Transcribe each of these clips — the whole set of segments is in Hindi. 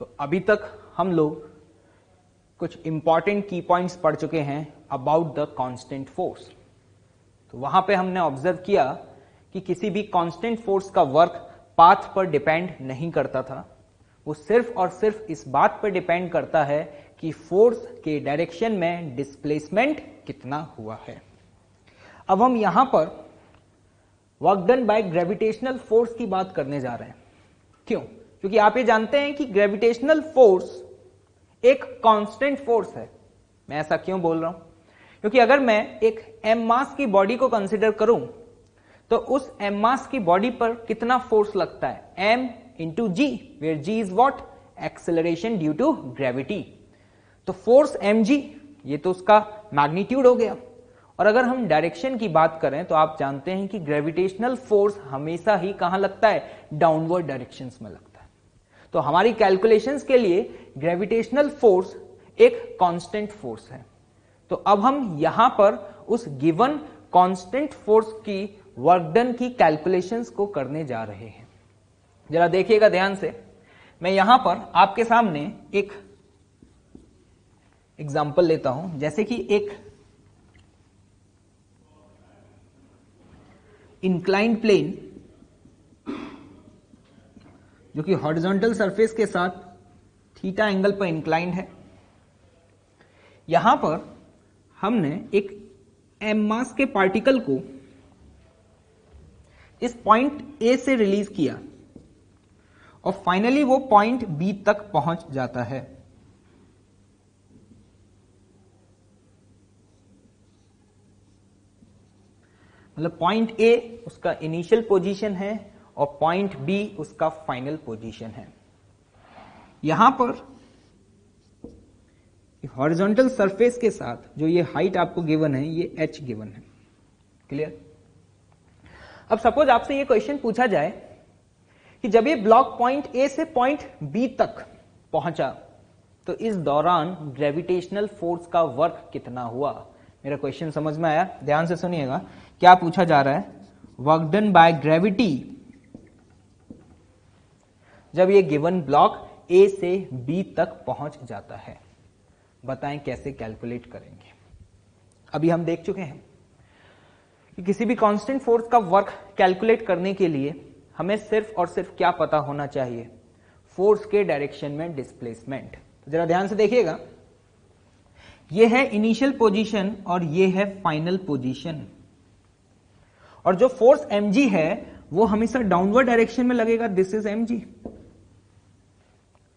तो अभी तक हम लोग कुछ इंपॉर्टेंट की पॉइंट्स पढ़ चुके हैं अबाउट द कांस्टेंट फोर्स। तो वहां पे हमने ऑब्जर्व किया कि किसी भी कांस्टेंट फोर्स का वर्क पाथ पर डिपेंड नहीं करता था, वो सिर्फ और सिर्फ इस बात पर डिपेंड करता है कि फोर्स के डायरेक्शन में डिस्प्लेसमेंट कितना हुआ है। अब हम यहां पर work done by gravitational force की बात करने जा रहे हैं। क्यों? क्योंकि आप ये जानते हैं कि ग्रेविटेशनल फोर्स एक कांस्टेंट फोर्स है। मैं ऐसा क्यों बोल रहा हूं? क्योंकि अगर मैं एक m मास की बॉडी को कंसीडर करूं तो उस m मास की बॉडी पर कितना फोर्स लगता है? m into g, where g is what? Acceleration due to gravity. तो फोर्स mg, ये तो उसका मैग्नीट्यूड हो गया। और अगर हम डायरेक्शन की बात करें तो आप जानते हैं कि ग्रेविटेशनल फोर्स हमेशा ही कहां लगता है? डाउनवर्ड डायरेक्शंस में लगता है। तो हमारी कैलकुलेशंस के लिए ग्रेविटेशनल फोर्स एक कांस्टेंट फोर्स है। तो अब हम यहां पर उस गिवन कांस्टेंट फोर्स की वर्क डन की कैलकुलेशंस को करने जा रहे हैं। जरा देखिएगा ध्यान से। मैं यहां पर आपके सामने एक एग्जांपल लेता हूं, जैसे कि एक इंक्लाइंड प्लेन जो कि हॉरिजॉन्टल सरफेस के साथ थीटा एंगल पर इंक्लाइंड है। यहां पर हमने एक m मास के पार्टिकल को इस पॉइंट A से रिलीज किया और फाइनली वो पॉइंट B तक पहुंच जाता है। मतलब पॉइंट A उसका इनिशियल पोजीशन है और पॉइंट B उसका फाइनल पोजीशन है। यहां पर हॉरिजॉन्टल सरफेस के साथ जो ये हाइट आपको गिवन है, ये h गिवन है। क्लियर? अब सपोज आपसे ये क्वेश्चन पूछा जाए कि जब ये ब्लॉक पॉइंट A से पॉइंट B तक पहुंचा तो इस दौरान ग्रेविटेशनल फोर्स का वर्क कितना हुआ? मेरा क्वेश्चन समझ में आया? ध्यान से सुनिएगा। क्या पूछा जा रहा है? वर्क डन बाय ग्रेविटी जब ये गिवन ब्लॉक A से B तक पहुंच जाता है, बताएं कैसे कैलकुलेट करेंगे। अभी हम देख चुके हैं कि किसी भी कांस्टेंट फोर्स का वर्क कैलकुलेट करने के लिए हमें सिर्फ और सिर्फ क्या पता होना चाहिए? फोर्स के डायरेक्शन में डिस्प्लेसमेंट। तो जरा ध्यान से देखिएगा, यह है इनिशियल पोजीशन और यह है फाइनल पोजीशन। और जो फोर्स mg है वो हमेशा डाउनवर्ड डायरेक्शन में लगेगा। This is mg।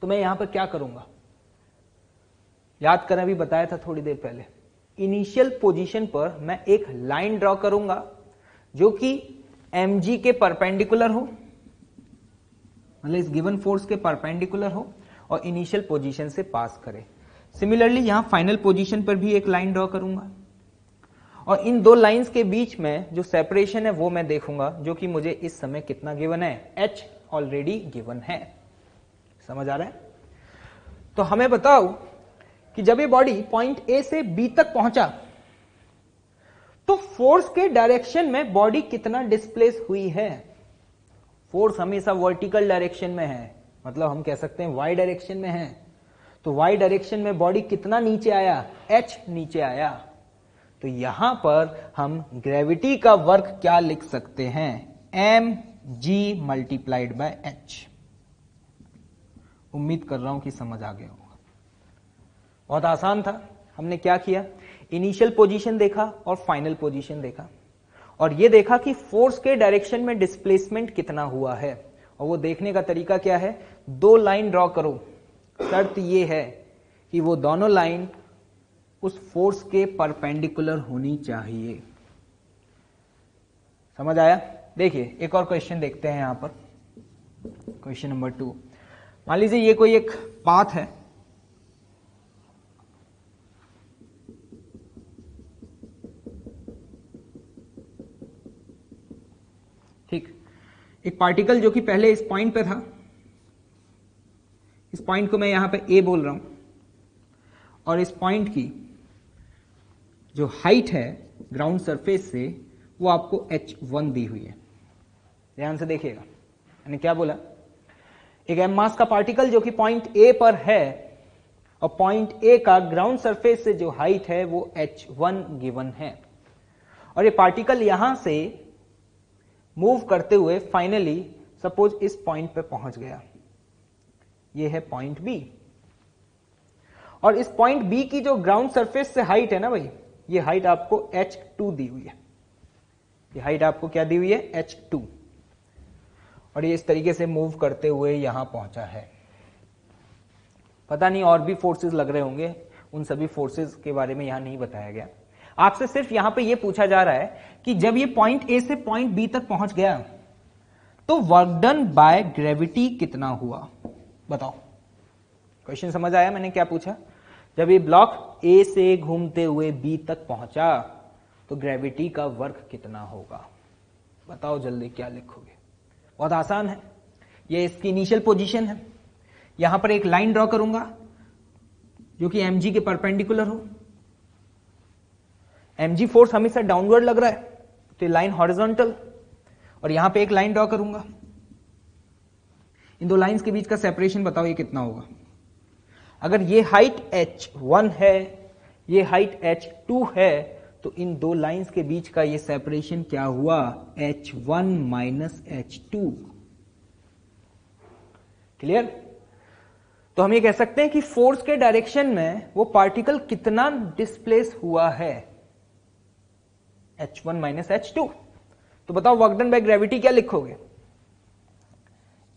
तो मैं यहां पर क्या करूंगा? याद करें, अभी बताया था थोड़ी देर पहले, इनिशियल पोजीशन पर मैं एक लाइन ड्रॉ करूंगा जो कि mg के परपेंडिकुलर हो, मतलब इस गिवन फोर्स के परपेंडिकुलर हो और इनिशियल पोजीशन से पास करे। सिमिलरली यहां फाइनल पोजीशन पर भी एक लाइन ड्रॉ करूंगा और इन दो लाइंस के बीच में जो सेपरेशन है वो मैं देखूंगा, जो कि मुझे इस समय कितना गिवन है? h ऑलरेडी गिवन है। समझ आ रहा है? तो हमें बताओ कि जब ये बॉडी पॉइंट A से B तक पहुंचा तो फोर्स के डायरेक्शन में बॉडी कितना डिस्प्लेस हुई है? फोर्स हमेशा वर्टिकल डायरेक्शन में है, मतलब हम कह सकते हैं y डायरेक्शन में है। तो y डायरेक्शन में बॉडी कितना नीचे आया? h नीचे आया। तो यहां पर हम ग्रेविटी का वर्क क्या लिख सकते हैं? mg multiplied by h। उम्मीद कर रहा हूं कि समझ आ गया होगा। बहुत आसान था। हमने क्या किया? इनिशियल पोजीशन देखा और फाइनल पोजीशन देखा और यह देखा कि फोर्स के डायरेक्शन में डिस्प्लेसमेंट कितना हुआ है। और वो देखने का तरीका क्या है? दो लाइन ड्रॉ करो। शर्त यह है कि वो दोनों लाइन उस फोर्स के परपेंडिकुलर होनी चाहिए। समझ आया? देखिए एक और क्वेश्चन देखते हैं यहां पर। Question number 2। मान लीजिए ये कोई एक पाथ है, ठीक। एक पार्टिकल जो कि पहले इस पॉइंट पे था, इस पॉइंट को मैं यहां पे A बोल रहा हूं और इस पॉइंट की जो हाइट है ग्राउंड सरफेस से वो आपको h1 दी हुई है। ध्यान से देखिएगा, मैंने क्या बोला? एक एम मास का पार्टिकल जो कि पॉइंट ए पर है और पॉइंट ए का ग्राउंड सरफेस से जो हाइट है वो h1 गिवन है, और ये पार्टिकल यहां से मूव करते हुए फाइनली सपोज इस पॉइंट पे पहुंच गया, ये है पॉइंट बी, और इस पॉइंट बी की जो ग्राउंड सरफेस से हाइट है ना भाई, ये हाइट आपको h2 दी हुई है, ये हाइट आपको क्या दी हुई है h2, और ये इस तरीके से मूव करते हुए यहां पहुंचा है। पता नहीं और भी फोर्सेस लग रहे होंगे, उन सभी फोर्सेस के बारे में यहां नहीं बताया गया। आपसे सिर्फ यहां पे ये पूछा जा रहा है कि जब ये पॉइंट ए से पॉइंट बी तक पहुंच गया तो वर्क डन बाय ग्रेविटी कितना हुआ, बताओ। क्वेश्चन समझ आया मैंने क्या पूछा? जब ये ब्लॉक ए से घूमते हुए बी तक पहुंचा तो ग्रेविटी का वर्क कितना होगा, बताओ जल्दी क्या लिखोगे। बहुत आसान है, ये इसकी इनिशियल पोजीशन है, यहां पर एक लाइन ड्रॉ करूंगा जो कि mg के परपेंडिकुलर हो। mg फोर्स हमेशा डाउनवर्ड लग रहा है तो ये लाइन हॉरिजॉन्टल, और यहां पे एक लाइन ड्रॉ करूंगा, इन दो लाइंस के बीच का सेपरेशन बताओ ये कितना होगा। अगर ये हाइट h1 है, ये हाइट h2 है, तो इन दो लाइंस के बीच का ये सेपरेशन क्या हुआ, h1 माइनस h2। क्लियर? तो हम ये कह सकते हैं कि फोर्स के डायरेक्शन में वो पार्टिकल कितना डिस्प्लेस हुआ है, h1 माइनस h2। तो बताओ वर्क डन बाय ग्रेविटी क्या लिखोगे,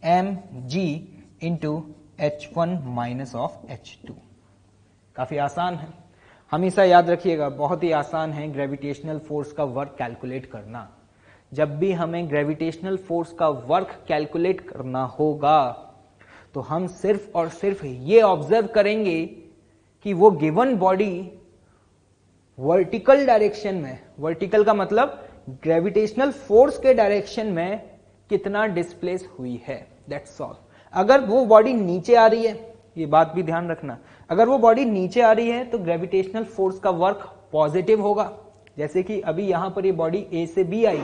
mg into h1 minus of h2। काफी आसान है, हमेशा याद रखिएगा, बहुत ही आसान है ग्रेविटेशनल फोर्स का वर्क कैलकुलेट करना। जब भी हमें ग्रेविटेशनल फोर्स का वर्क कैलकुलेट करना होगा तो हम सिर्फ और सिर्फ ये ऑब्जर्व करेंगे कि वो गिवन बॉडी वर्टिकल डायरेक्शन में, वर्टिकल का मतलब ग्रेविटेशनल फोर्स के डायरेक्शन में कितना डिस्प्लेस हुई है, दैट्स ऑल। अगर वो बॉडी नीचे आ रही है, ये बात भी ध्यान रखना, अगर वो बॉडी नीचे आ रही है तो ग्रेविटेशनल फोर्स का वर्क पॉजिटिव होगा। जैसे कि अभी यहां पर ये बॉडी ए से बी आई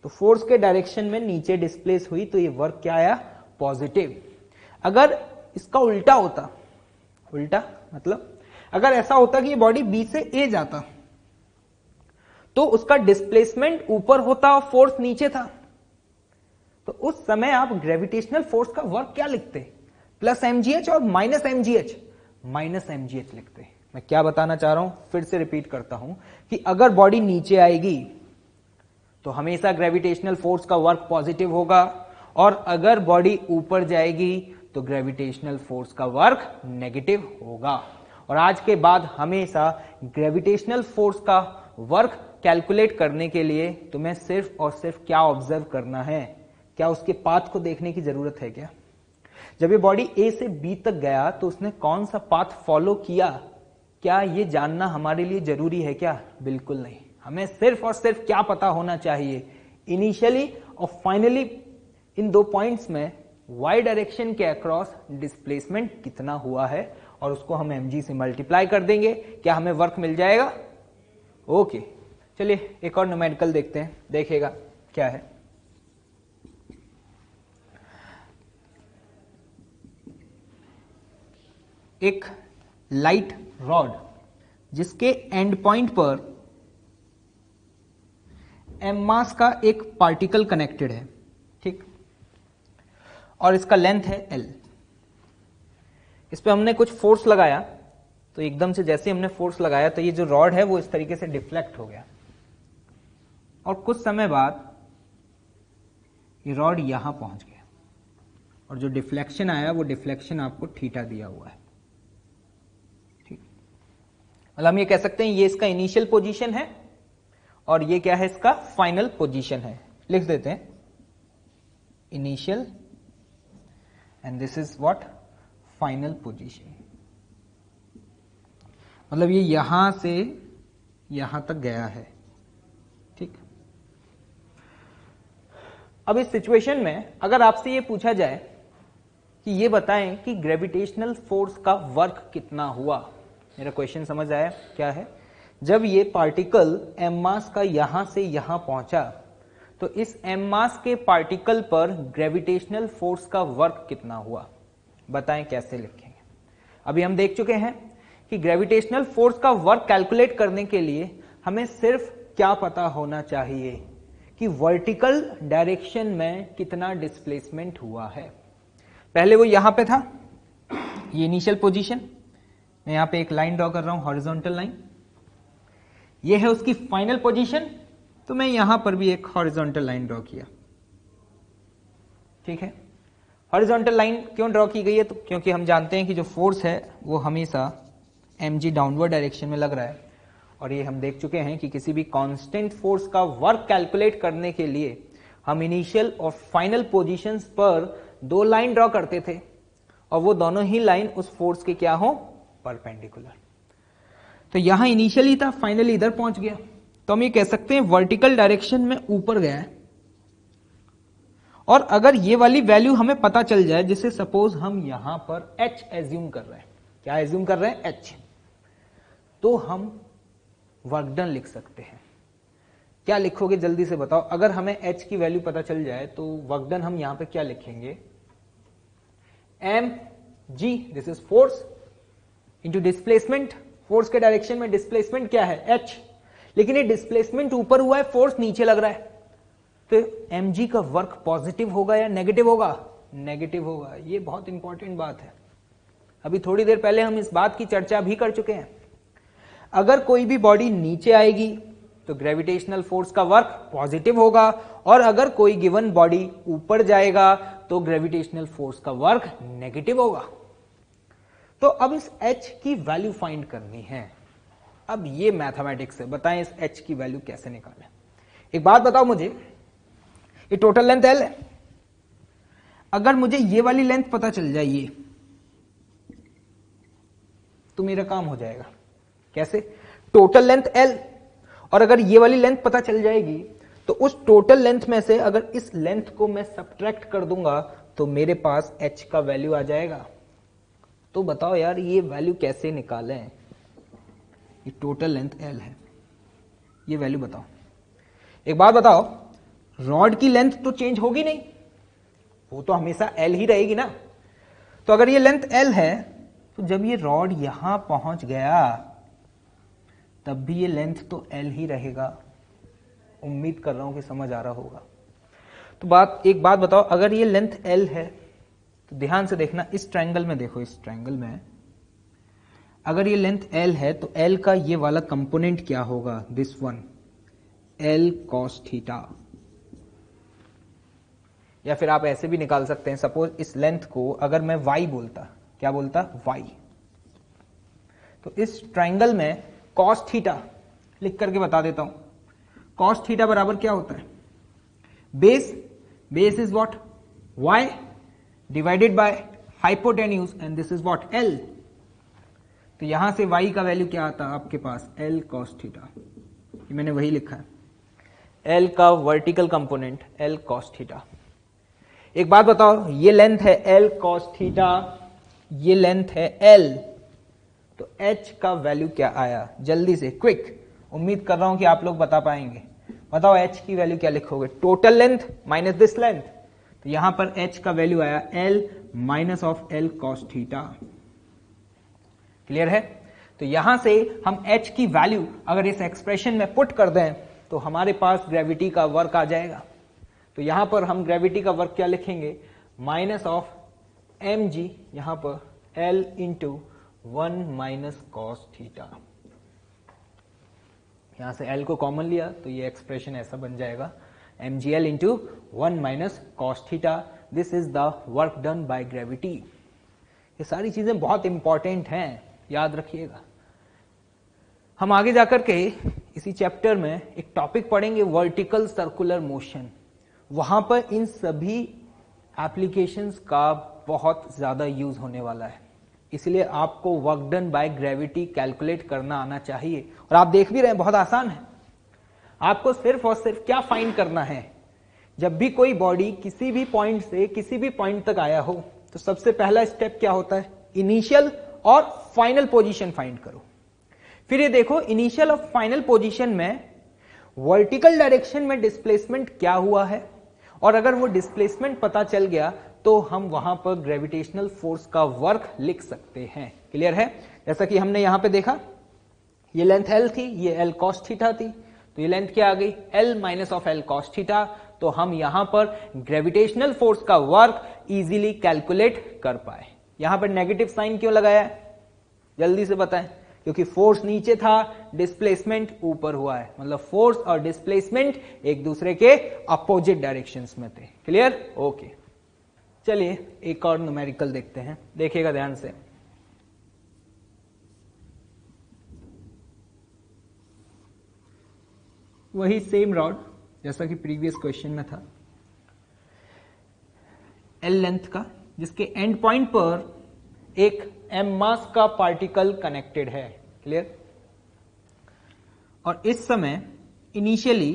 तो फोर्स के डायरेक्शन में नीचे डिस्प्लेस हुई तो ये वर्क क्या आया, पॉजिटिव। अगर इसका उल्टा होता, उल्टा मतलब अगर ऐसा होता कि ये बॉडी बी से ए जाता तो उसका डिस्प्लेसमेंट ऊपर होता और फोर्स नीचे था, तो उस समय आप ग्रेविटेशनल फोर्स का वर्क क्या लिखते, प्लस mgh और माइनस mgh, माइनस mgh लिखते। मैं क्या बताना चाह रहा हूं, फिर से रिपीट करता हूं कि अगर बॉडी नीचे आएगी तो हमेशा ग्रेविटेशनल फोर्स का वर्क पॉजिटिव होगा, और अगर बॉडी ऊपर जाएगी तो ग्रेविटेशनल फोर्स का वर्क नेगेटिव होगा। और आज के बाद हमेशा ग्रेविटेशनल फोर्स का वर्क कैलकुलेट करने के लिए तुम्हें सिर्फ और सिर्फ क्या ऑब्जर्व करना है, क्या उसके पाथ को देखने की जरूरत है क्या। जब ये बॉडी ए से बी तक गया तो उसने कौन सा पाथ फॉलो किया, क्या ये जानना हमारे लिए जरूरी है क्या, बिल्कुल नहीं। हमें सिर्फ और सिर्फ क्या पता होना चाहिए, इनिशियली और फाइनली इन दो पॉइंट्स में y डायरेक्शन के अक्रॉस डिस्प्लेसमेंट कितना हुआ है, और उसको हम mg से मल्टीप्लाई कर देंगे, क्या हमें वर्क मिल जाएगा। ओके चलिए एक और न्यूमेरिकल देखते हैं, देखिएगा क्या है। एक लाइट रॉड जिसके एंड पॉइंट पर m मास का एक पार्टिकल कनेक्टेड है, ठीक, और इसका लेंथ है l। इस पे हमने कुछ फोर्स लगाया तो एकदम से जैसे हमने फोर्स लगाया तो ये जो रॉड है वो इस तरीके से डिफ्लेक्ट हो गया, और कुछ समय बाद ये रॉड यहां पहुंच गया, और जो डिफ्लेक्शन आया वो डिफ्लेक्शन आपको थीटा दिया हुआ है, ठीक। मतलब हम ये कह सकते हैं ये इसका इनिशियल पोजीशन है और ये क्या है, इसका फाइनल पोजीशन है। लिख देते हैं initial and this is what, final position. मतलब ये यहां से यहां तक गया है, ठीक। अब इस सिचुएशन में अगर आपसे ये पूछा जाए कि ये बताएं कि ग्रेविटेशनल फोर्स का वर्क कितना हुआ, मेरा क्वेश्चन समझ आया क्या है। जब ये पार्टिकल m मास का यहां से यहां पहुंचा तो इस m मास के पार्टिकल पर ग्रेविटेशनल फोर्स का वर्क कितना हुआ, बताएं कैसे लिखेंगे। अभी हम देख चुके हैं कि ग्रेविटेशनल फोर्स का वर्क कैलकुलेट करने के लिए हमें सिर्फ क्या पता होना चाहिए कि वर्टिकल डायरेक्शन में कितना डिस्प्लेसमेंट हुआ है। पहले वो यहां पे था, ये इनिशियल पोजीशन, मैं यहां पे एक लाइन ड्रॉ कर रहा हूं, हॉरिजॉन्टल लाइन। ये है उसकी फाइनल पोजीशन, तो मैं यहां पर भी एक हॉरिजॉन्टल लाइन ड्रॉ किया। ठीक है, हॉरिजॉन्टल लाइन क्यों ड्रॉ की गई है, तो क्योंकि हम जानते हैं कि जो फोर्स है वो हमेशा mg डाउनवर्ड डायरेक्शन में लग रहा है, और ये हम देख चुके हैं कि किसी भी कांस्टेंट फोर्स का वर्क कैलकुलेट करने के लिए हम इनिशियल और फाइनल पोजीशंस पर दो लाइन ड्रॉ करते थे, और वो दोनों ही लाइन उस फोर्स के क्या हो, परपेंडिकुलर। तो यहां इनिशियली था, फाइनली इधर पहुंच गया, तो हम ये कह सकते हैं वर्टिकल डायरेक्शन में ऊपर गया है। और अगर ये वाली वैल्यू हमें पता चल जाए, जिसे सपोज हम यहां पर h एज्यूम कर रहे हैं, क्या एज्यूम कर रहे हैं, h, तो हम वर्क डन लिख सकते हैं। क्या लिखोगे जल्दी से बताओ, अगर हमें h की वैल्यू पता चल जाए तो वर्क डन हम यहां पे क्या लिखेंगे, mg, this is force into displacement. Force के डायरेक्शन में डिस्प्लेसमेंट क्या है, h, लेकिन ये डिस्प्लेसमेंट ऊपर हुआ है, फोर्स नीचे लग रहा है, तो mg का वर्क पॉजिटिव होगा या नेगेटिव होगा, नेगेटिव होगा। ये बहुत इंपॉर्टेंट बात है, अभी थोड़ी देर पहले हम इस बात की चर्चा भी कर चुके हैं। अगर कोई भी बॉडी नीचे आएगी तो ग्रेविटेशनल फोर्स का वर्क पॉजिटिव होगा, और अगर कोई गिवन बॉडी ऊपर जाएगा तो ग्रेविटेशनल फोर्स का वर्क नेगेटिव होगा। तो अब इस h की वैल्यू फाइंड करनी है। अब ये मैथमेटिक्स है, बताएं इस h की वैल्यू कैसे निकालें। एक बात बताओ मुझे, ये टोटल लेंथ L है, अगर मुझे ये वाली लेंथ पता चल जाए ये, तो मेरा काम हो जाएगा। कैसे, टोटल लेंथ L, और अगर ये वाली लेंथ पता चल जाएगी तो उस टोटल लेंथ में से अगर इस लेंथ को मैं सब्ट्रैक्ट कर दूंगा तो मेरे पास h का वैल्यू आ जाएगा। तो बताओ यार ये वैल्यू कैसे निकालें, ये टोटल लेंथ L है, ये वैल्यू बताओ। एक बात बताओ, रॉड की लेंथ तो चेंज होगी नहीं, वो तो हमेशा L ही रहेगी ना। तो अगर ये लेंथ L है तो जब ये रॉड यहां पहुंच गया तब भी ये लेंथ तो L ही रहेगा। उम्मीद कर रहा हूं कि समझ आ रहा होगा। तो एक बात बताओ, अगर ये लेंथ L है तो ध्यान से देखना, इस ट्रायंगल में देखो, इस ट्रायंगल में अगर ये लेंथ L है तो L का ये वाला कंपोनेंट क्या होगा, this one, L cos theta. या फिर आप ऐसे भी निकाल सकते हैं, सपोज इस लेंथ को अगर मैं y बोलता, क्या बोलता, y, तो इस ट्रायंगल में cos थीटा लिख करके बता देता हूं। cos थीटा बराबर क्या होता है, base is what, y divided by hypotenuse, and this is what, L। तो यहां से y का वैल्यू क्या आता है आपके पास, L cos थीटा। ये मैंने वही लिखा है, L का vertical component L cos theta. एक बात बताओ, ये लेंथ है L cos थीटा, ये लेंथ है L, तो h का वैल्यू क्या आया, जल्दी से क्विक, उम्मीद कर रहा हूं कि आप लोग बता पाएंगे। बताओ h की वैल्यू क्या लिखोगे, total length minus this length, तो यहां पर h का वैल्यू आया L minus of L cos theta. Clear है। तो यहां से हम h की वैल्यू अगर इस एक्सप्रेशन में पुट कर दें तो हमारे पास ग्रेविटी का वर्क आ जाएगा। तो यहां पर हम ग्रेविटी का वर्क क्या लिखेंगे, माइनस ऑफ mg, यहां पर L into 1 minus cos theta. यहां से L को कॉमन लिया तो ये एक्सप्रेशन ऐसा बन जाएगा, mgl into 1 minus cos theta. This is the work done by gravity. ये सारी चीजें बहुत इंपॉर्टेंट हैं, याद रखिएगा। हम आगे जाकर के इसी चैप्टर में एक टॉपिक पढ़ेंगे, वर्टिकल सर्कुलर मोशन। वहां पर इन सभी एप्लीकेशंस का बहुत ज्यादा यूज होने वाला है, इसलिए आपको work done by gravity calculate करना आना चाहिए। और आप देख भी रहे हैं बहुत आसान है। आपको सिर्फ और सिर्फ क्या फाइंड करना है, जब भी कोई बॉडी किसी भी पॉइंट से किसी भी पॉइंट तक आया हो तो सबसे पहला स्टेप क्या होता है, इनिशियल और फाइनल पोजीशन फाइंड करो। फिर ये देखो, इनिशियल और फाइनल पोजीशन में वर्टिकल डायरेक्शन में डिस्प्लेसमेंट क्या हुआ है, और अगर वो डिस्प्लेसमेंट पता चल गया तो हम वहां पर ग्रेविटेशनल फोर्स का वर्क लिख सकते हैं। क्लियर है? जैसा कि हमने यहां पे देखा, ये लेंथ L थी, ये L cos थीटा थी, तो ये लेंथ क्या आ गई, L minus of L cos theta. तो हम यहां पर ग्रेविटेशनल फोर्स का वर्क इजीली कैलकुलेट कर पाए। यहां पर नेगेटिव साइन क्यों लगाया है, जल्दी से बताएं। क्योंकि फोर्स नीचे था, डिस्प्लेसमेंट ऊपर हुआ है, मतलब फोर्स और डिस्प्लेसमेंट एक दूसरे के अपोजिट डायरेक्शंस में थे। क्लियर? ओके, चलिए एक और न्यूमेरिकल देखते हैं, देखिएगा ध्यान से। वही सेम रॉड जैसा कि प्रीवियस क्वेश्चन में था, L लेंथ का, जिसके एंड पॉइंट पर एक m मास का पार्टिकल कनेक्टेड है। क्लियर? और इस समय इनिशियली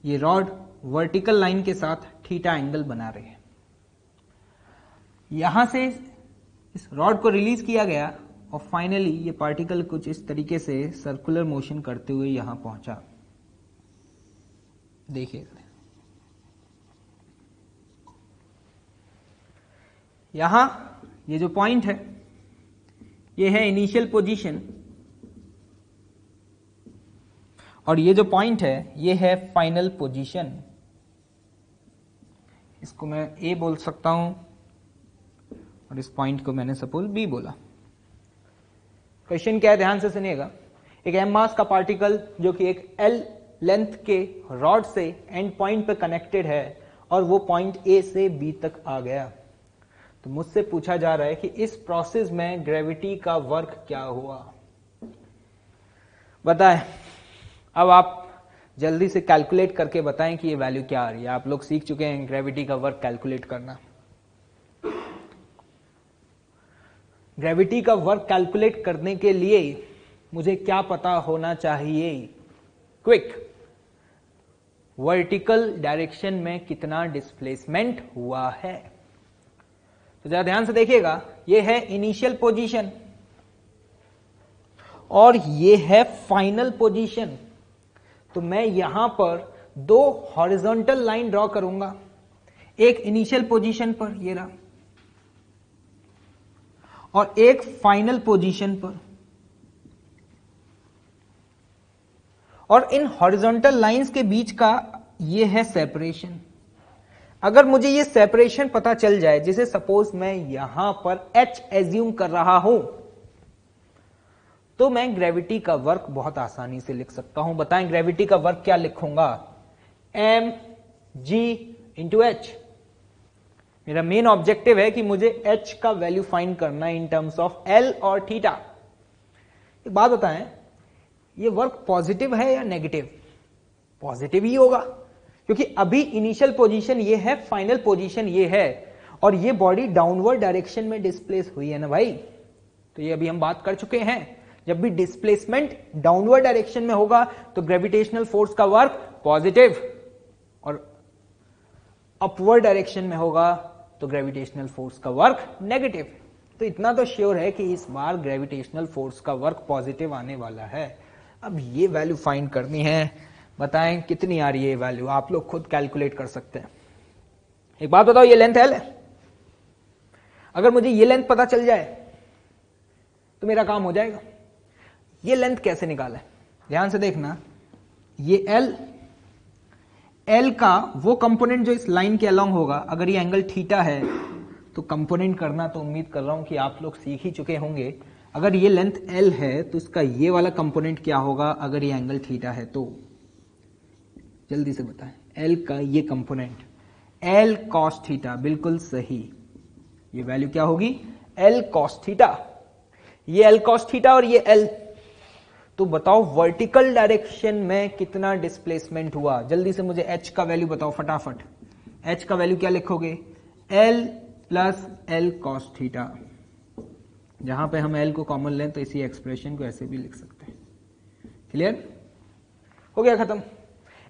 ये रॉड वर्टिकल लाइन के साथ थीटा एंगल बना रहे हैं। यहां से इस रॉड को रिलीज किया गया और फाइनली ये पार्टिकल कुछ इस तरीके से सर्कुलर मोशन करते हुए यहां पहुंचा। देखिए यहां ये जो पॉइंट है ये है इनिशियल पोजीशन, और ये जो पॉइंट है ये है फाइनल पोजीशन। इसको मैं ए बोल सकता हूं और इस पॉइंट को मैंने सपोज बी बोला। क्वेश्चन क्या है, ध्यान से सुनिएगा। एक m मास का पार्टिकल जो कि एक L लेंथ के रॉड से एंड पॉइंट पे कनेक्टेड है और वो पॉइंट A से B तक आ गया, तो मुझसे पूछा जा रहा है कि इस प्रोसेस में ग्रेविटी का वर्क क्या हुआ, बताएं। अब आप जल्दी से कैलकुलेट करके बताएं कि ये वैल्यू क्या आ रही है। आप लोग सीख चुके हैं ग्रेविटी का वर्क कैलकुलेट करना। ग्रेविटी का वर्क कैलकुलेट करने के लिए मुझे क्या पता होना चाहिए, क्विक। वर्टिकल डायरेक्शन में कितना डिस्प्लेसमेंट हुआ है, तो जरा ध्यान से देखिएगा। ये है इनिशियल पोजीशन और ये है फाइनल पोजीशन। तो मैं यहां पर दो हॉरिजॉन्टल लाइन ड्रॉ करूंगा, एक इनिशियल पोजीशन पर ये रहा और एक फाइनल पोजीशन पर, और इन हॉरिजॉन्टल लाइंस के बीच का ये है सेपरेशन। अगर मुझे ये सेपरेशन पता चल जाए, जिसे सपोज मैं यहां पर h एज्यूम कर रहा हूं, तो मैं ग्रेविटी का वर्क बहुत आसानी से लिख सकता हूं। बताएं ग्रेविटी का वर्क क्या लिखूंगा, mg इंटू h। मेरा मेन ऑब्जेक्टिव है कि मुझे h का वैल्यू फाइंड करना है इन टर्म्स ऑफ L और थीटा। एक बात बताएं, ये वर्क पॉजिटिव है या नेगेटिव? पॉजिटिव ही होगा, क्योंकि अभी इनिशियल पोजीशन ये है, फाइनल पोजीशन ये है, और ये बॉडी डाउनवर्ड डायरेक्शन में डिस्प्लेस हुई है ना भाई। तो ये अभी हम बात कर चुके हैं, जब भी डिस्प्लेसमेंट डाउनवर्ड डायरेक्शन में होगा तो ग्रेविटेशनल फोर्स का वर्क पॉजिटिव, और अपवर्ड डायरेक्शन में होगा तो ग्रेविटेशनल फोर्स का वर्क नेगेटिव। तो इतना तो श्योर है कि इस बार ग्रेविटेशनल फोर्स का वर्क पॉजिटिव आने वाला है। अब ये वैल्यू फाइंड करनी है, बताएं कितनी आ रही है ये वैल्यू, आप लोग खुद कैलकुलेट कर सकते हैं। एक बात बताओ, ये लेंथ L है, अगर मुझे ये लेंथ पता चल जाए तो मेरा काम हो जाएगा। ये लेंथ कैसे निकाले, ध्यान से देखना। ये L का वो कंपोनेंट जो इस लाइन के अलोंग होगा, अगर ये एंगल थीटा है तो कंपोनेंट करना तो उम्मीद कर रहा हूं कि आप लोग सीख ही चुके होंगे। अगर ये लेंथ L है तो इसका ये वाला कंपोनेंट क्या होगा अगर ये एंगल थीटा है तो, जल्दी से बताएं। L का ये कंपोनेंट L cos थीटा, बिल्कुल सही। ये वैल्यू क्या होगी, L cos थीटा। ये L cos थीटा और ये L। तो बताओ वर्टिकल डायरेक्शन में कितना डिस्प्लेसमेंट हुआ, जल्दी से मुझे H का वैल्यू बताओ फटाफट। H का वैल्यू क्या लिखोगे, L plus L cos theta. जहां पे हम L को कॉमन लें तो इसी एक्सप्रेशन को ऐसे भी लिख सकते हैं। क्लियर हो गया, खत्म।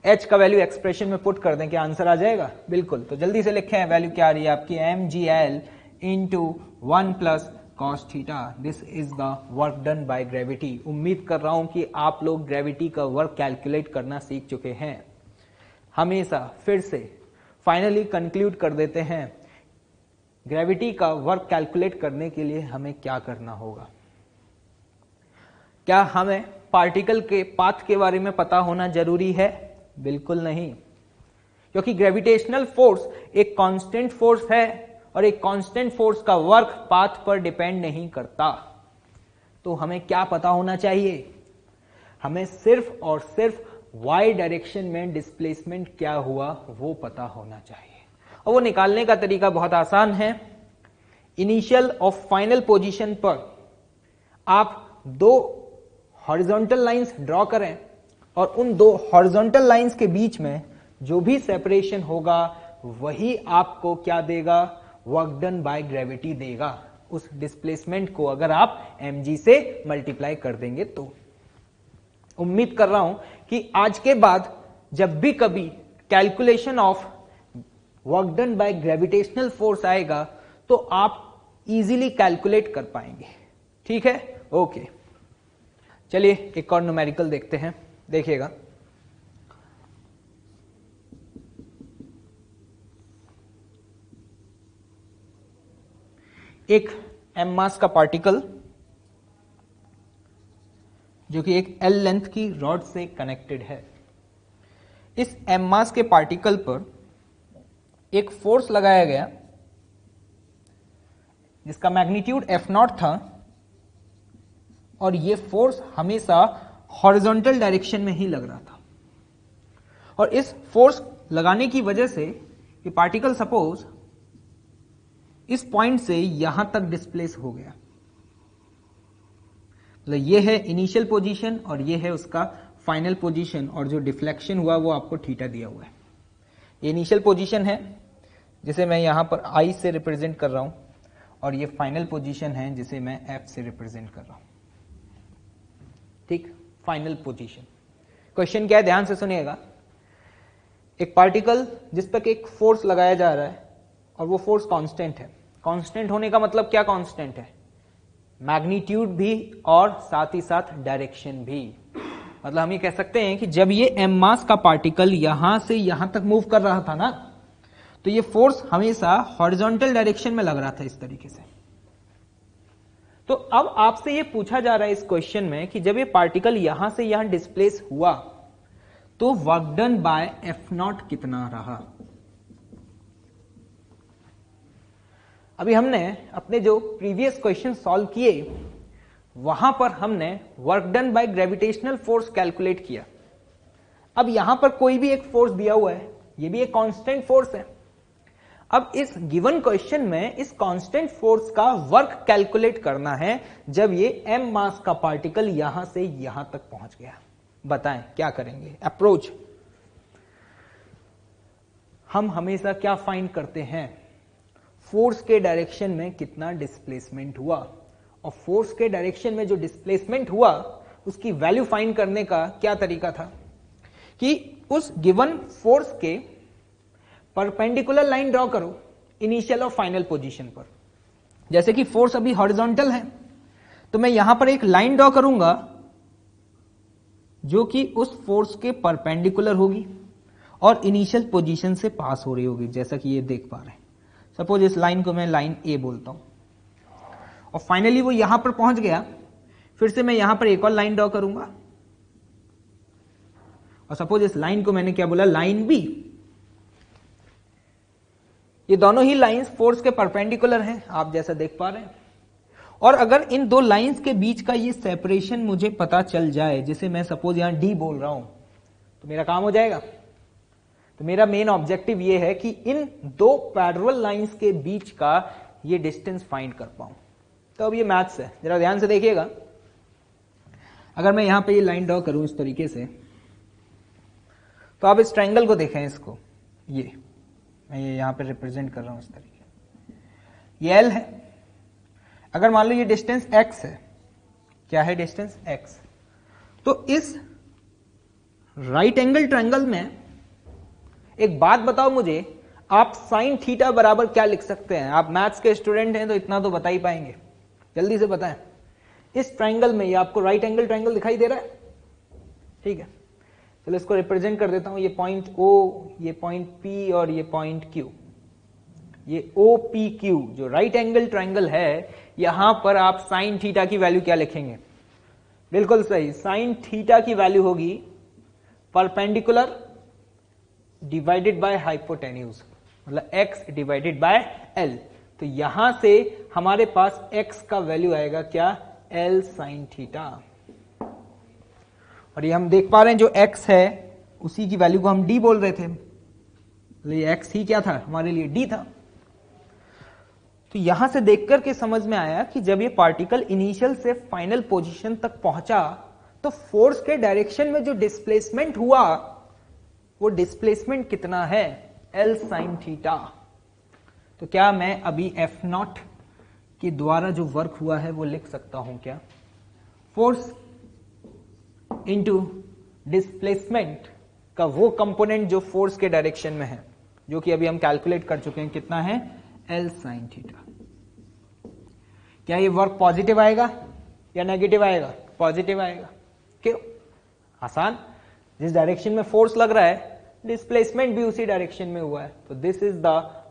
H का वैल्यू एक्सप्रेशन में पुट कर दें, क्या आंसर आ जाएगा, बिल्कुल। तो जल्दी से लिखें, वैल्यू क्या आ रही है आपकी, mgl into 1 plus cos theta, this is the work done by gravity. उम्मीद कर रहा हूं कि आप लोग ग्रेविटी का वर्क कैलकुलेट करना सीख चुके हैं। हमेशा फिर से फाइनली कंक्लूड कर देते हैं, ग्रेविटी का वर्क कैलकुलेट करने के लिए हमें क्या करना होगा। क्या हमें पार्टिकल के पाथ के बारे में पता होना जरूरी है? बिल्कुल नहीं, क्योंकि ग्रेविटेशनल फोर्स एक कांस्टेंट फोर्स है और एक कांस्टेंट फोर्स का वर्क पाथ पर डिपेंड नहीं करता। तो हमें क्या पता होना चाहिए? हमें सिर्फ और सिर्फ y डायरेक्शन में डिस्प्लेसमेंट क्या हुआ वो पता होना चाहिए, और वो निकालने का तरीका बहुत आसान है। इनिशियल और फाइनल पोजीशन पर आप दो हॉरिजॉन्टल लाइंस ड्रॉ करें और उन दो हॉरिजॉन्टल लाइंस के बीच में जो भी सेपरेशन होगा वही आपको क्या देगा? वर्क डन बाय ग्रेविटी देगा, उस डिस्प्लेसमेंट को अगर आप mg से मल्टीप्लाई कर देंगे तो। उम्मीद कर रहा हूं कि आज के बाद जब भी कभी calculation of work done by gravitational force आएगा तो आप इजीली कैलकुलेट कर पाएंगे। ठीक है, ओके। चलिए एक और न्यूमेरिकल देखते हैं, देखिएगा। एक m मास का पार्टिकल जो कि एक L लेंथ की रॉड से कनेक्टेड है। इस m मास के पार्टिकल पर एक फोर्स लगाया गया जिसका मैग्नीट्यूड F0 था, और ये फोर्स हमेशा हॉरिजॉन्टल डायरेक्शन में ही लग रहा था। और इस फोर्स लगाने की वजह से ये पार्टिकल सपोज इस पॉइंट से यहां तक डिस्प्लेस हो गया। मतलब ये है इनिशियल पोजीशन और ये है उसका फाइनल पोजीशन, और जो डिफ्लेक्शन हुआ वो आपको थीटा दिया हुआ है। ये इनिशियल पोजीशन है जिसे मैं यहां पर I से रिप्रेजेंट कर रहा हूं, और ये फाइनल पोजीशन है जिसे मैं F से रिप्रेजेंट कर रहा हूं। ठीक, फाइनल पोजीशन। क्वेश्चन क्या है, ध्यान से सुनिएगा। एक पार्टिकल जिस पर एक फोर्स लगाया जा रहा है और वो फोर्स कांस्टेंट है। कांस्टेंट होने का मतलब क्या कांस्टेंट है? मैग्नीट्यूड भी और साथ ही साथ डायरेक्शन भी। मतलब हम ये कह सकते हैं कि जब ये m मास का पार्टिकल यहां से यहां तक मूव कर रहा था ना, तो ये फोर्स हमेशा हॉरिजॉन्टल डायरेक्शन में लग रहा था इस तरीके से। तो अब आपसे ये पूछा जा रहा है इस क्वेश्चन में कि जब ये पार्टिकल यहां से यहां डिस्प्लेस हुआ तो वर्क डन बाय F0 कितना रहा? अभी हमने अपने जो प्रीवियस क्वेश्चन सॉल्व किए वहां पर हमने work done by gravitational force calculate किया। अब यहां पर कोई भी एक फोर्स दिया हुआ है, ये भी एक कांस्टेंट फोर्स है। अब इस गिवन क्वेश्चन में इस कांस्टेंट फोर्स का वर्क कैलकुलेट करना है जब ये m मास का पार्टिकल यहां से यहां तक पहुंच गया। बताएं क्या करेंगे? अप्रोच। हम हमेशा क्या फाइंड करते हैं? फोर्स के डायरेक्शन में कितना डिस्प्लेसमेंट हुआ, और फोर्स के डायरेक्शन में जो डिस्प्लेसमेंट हुआ उसकी वैल्यू फाइंड करने का क्या तरीका था कि उस गिवन फोर्स के परपेंडिकुलर लाइन ड्रॉ करो इनिशियल और फाइनल पोजीशन पर। जैसे कि फोर्स अभी हॉरिजॉन्टल है तो मैं यहां पर एक लाइन ड्रॉ करूंगा जो कि उस फोर्स के परपेंडिकुलर होगी और इनिशियल पोजीशन से पास हो रही होगी, जैसा कि ये देख पा रहे हैं। सपोज इस लाइन को मैं लाइन ए बोलता हूं, और फाइनली वो यहां पर पहुंच गया। फिर से मैं यहां पर एक और लाइन ड्रॉ करूंगा, और सपोज इस लाइन को मैंने क्या बोला? Line B. ये दोनों ही लाइंस फोर्स के परपेंडिकुलर हैं, आप जैसा देख पा रहे हैं। और अगर इन दो लाइंस के बीच का ये सेपरेशन मुझे पता चल जाए, जिसे मैं सपोज यहां डी बोल रहा हूं, तो मेरा काम हो जाएगा। तो मेरा मेन ऑब्जेक्टिव ये है कि इन दो पैरेलल लाइंस के बीच का ये डिस्टेंस फाइंड कर पाऊं। तो अब ये मैथ्स है, जरा ध्यान से देखिएगा। अगर मैं यहां पे ये लाइन ड्रॉ करूं इस तरीके से, तो आप इस ट्रायंगल को देखें, इसको ये मैं ये यहां पे रिप्रेजेंट कर रहा हूं इस तरीके। ये L है। अगर मान लो ये डिस्टेंस x है, क्या है डिस्टेंस x, तो इस राइट एंगल ट्रायंगल में एक बात बताओ मुझे, आप साइन थीटा बराबर क्या लिख सकते हैं? आप मैथ्स के स्टूडेंट हैं तो इतना तो बता ही पाएंगे। जल्दी से बताएं। इस ट्राइंगल में ये आपको राइट एंगल ट्राइंगल दिखाई दे रहा है, ठीक है। चलो इसको रिप्रेजेंट कर देता हूं, ये पॉइंट ओ, ये पॉइंट पी और ये पॉइंट क्यू। ये ओ पी क्यू जो राइट एंगल ट्राइंगल है, यहां पर आप साइन थीटा की वैल्यू क्या लिखेंगे? बिल्कुल सही, साइन थीटा की वैल्यू होगी परपेंडिकुलर डिवाइडेड बाय हाइपोटेन्यूज, मतलब x डिवाइडेड बाय l। तो यहां से हमारे पास x का वैल्यू आएगा क्या? l sine theta. और ये हम देख पा रहे हैं जो x है उसी की वैल्यू को हम d बोल रहे थे, ये x ही क्या था हमारे लिए? d था। तो यहां से देख करके समझ में आया कि जब ये पार्टिकल इनिशियल से फाइनल पोजीशन तक पहुंचा तो फोर्स के डायरेक्शन में जो डिस्प्लेसमेंट हुआ वो डिस्प्लेसमेंट कितना है? L sine theta. तो क्या मैं अभी F0 के द्वारा जो वर्क हुआ है वो लिख सकता हूं क्या? फोर्स इनटू डिस्प्लेसमेंट का वो कंपोनेंट जो फोर्स के डायरेक्शन में है, जो कि अभी हम कैलकुलेट कर चुके हैं, कितना है? L sine theta. क्या ये वर्क पॉजिटिव आएगा या नेगेटिव आएगा? पॉजिटिव आएगा। क्यों? आसान, जिस डायरेक्शन में फोर्स लग रहा है डिस्प्लेसमेंट भी उसी डायरेक्शन में हुआ है, तो this is the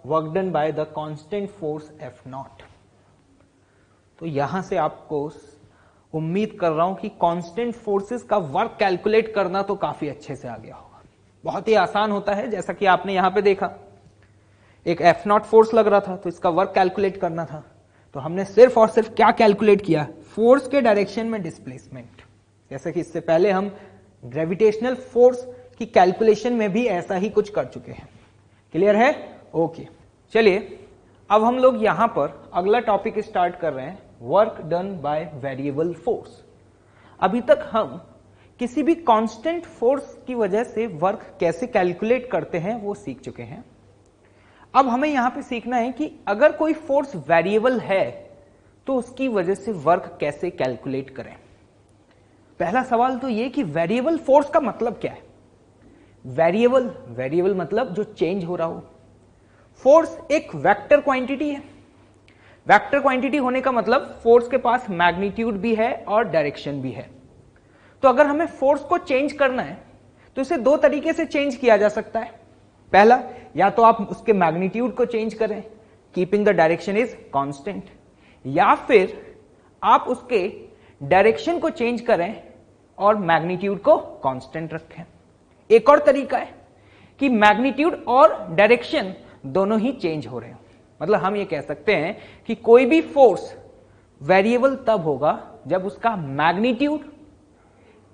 work done by the constant force F0। तो यहां से आपको उम्मीद कर रहा हूं कि कांस्टेंट फोर्सेस का वर्क कैलकुलेट करना तो काफी अच्छे से आ गया होगा। बहुत ही आसान होता है, जैसा कि आपने यहां पे देखा एक F0 फोर्स लग रहा था तो इसका वर्क कैलकुलेट करना था, तो हमने सिर्फ और सिर्फ क्या कैलकुलेट किया? फोर्स के डायरेक्शन में डिस्प्लेसमेंट। जैसे कि इससे पहले हम ग्रेविटेशनल फोर्स की कैलकुलेशन में भी ऐसा ही कुछ कर चुके हैं। क्लियर है? ओके, चलिए अब हम लोग यहां पर अगला टॉपिक स्टार्ट कर रहे हैं, work done by variable force. अभी तक हम किसी भी कांस्टेंट फोर्स की वजह से वर्क कैसे कैलकुलेट करते हैं वो सीख चुके हैं। अब हमें यहां पे सीखना है कि अगर कोई फोर्स वेरिएबल है तो उसकी वजह से वर्क कैसे कैलकुलेट करें। पहला सवाल तो ये कि वेरिएबल फोर्स का मतलब क्या है? वेरिएबल मतलब जो चेंज हो रहा हो। फोर्स एक वेक्टर क्वांटिटी है। वेक्टर क्वांटिटी होने का मतलब फोर्स के पास मैग्नीट्यूड भी है और डायरेक्शन भी है। तो अगर हमें फोर्स को चेंज करना है तो इसे दो तरीके से चेंज किया जा सकता है। पहला, या तो आप उसके मैग्नीट्यूड को चेंज करें, keeping the direction is constant, या फिर आप उसके डायरेक्शन को चेंज करें और मैग्नीट्यूड को कांस्टेंट रखें। एक और तरीका है कि मैग्नीट्यूड और डायरेक्शन दोनों ही चेंज हो रहे हो। मतलब हम ये कह सकते हैं कि कोई भी फोर्स वेरिएबल तब होगा जब उसका मैग्नीट्यूड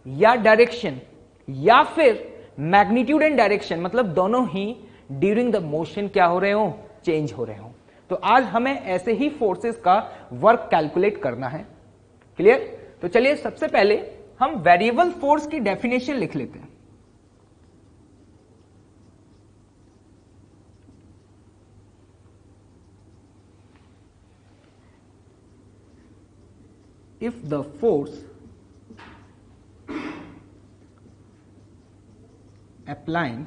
या डायरेक्शन या फिर मैग्नीट्यूड एंड डायरेक्शन मतलब दोनों ही ड्यूरिंग द मोशन क्या हो रहे हो? चेंज हो रहे हो। तो आज हमें ऐसे ही फोर्सेस का वर्क कैलकुलेट करना है। क्लियर? तो चलिए सबसे पहले हम वेरिएबल फोर्स की डेफिनेशन लिख लेते हैं। If the force applying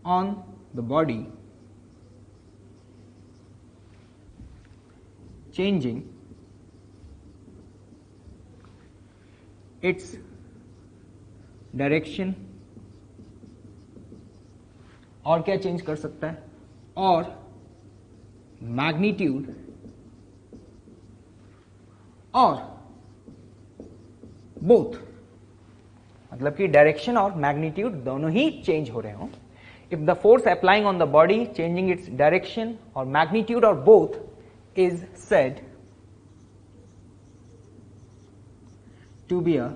on the body changing its direction, और क्या चेंज कर सकता है? और मैग्नीट्यूड और बोथ, मतलब कि डायरेक्शन और मैग्नीट्यूड दोनों ही चेंज हो रहे हो। If the force applying on the body changing its direction और मैग्नीट्यूड और both is said to be a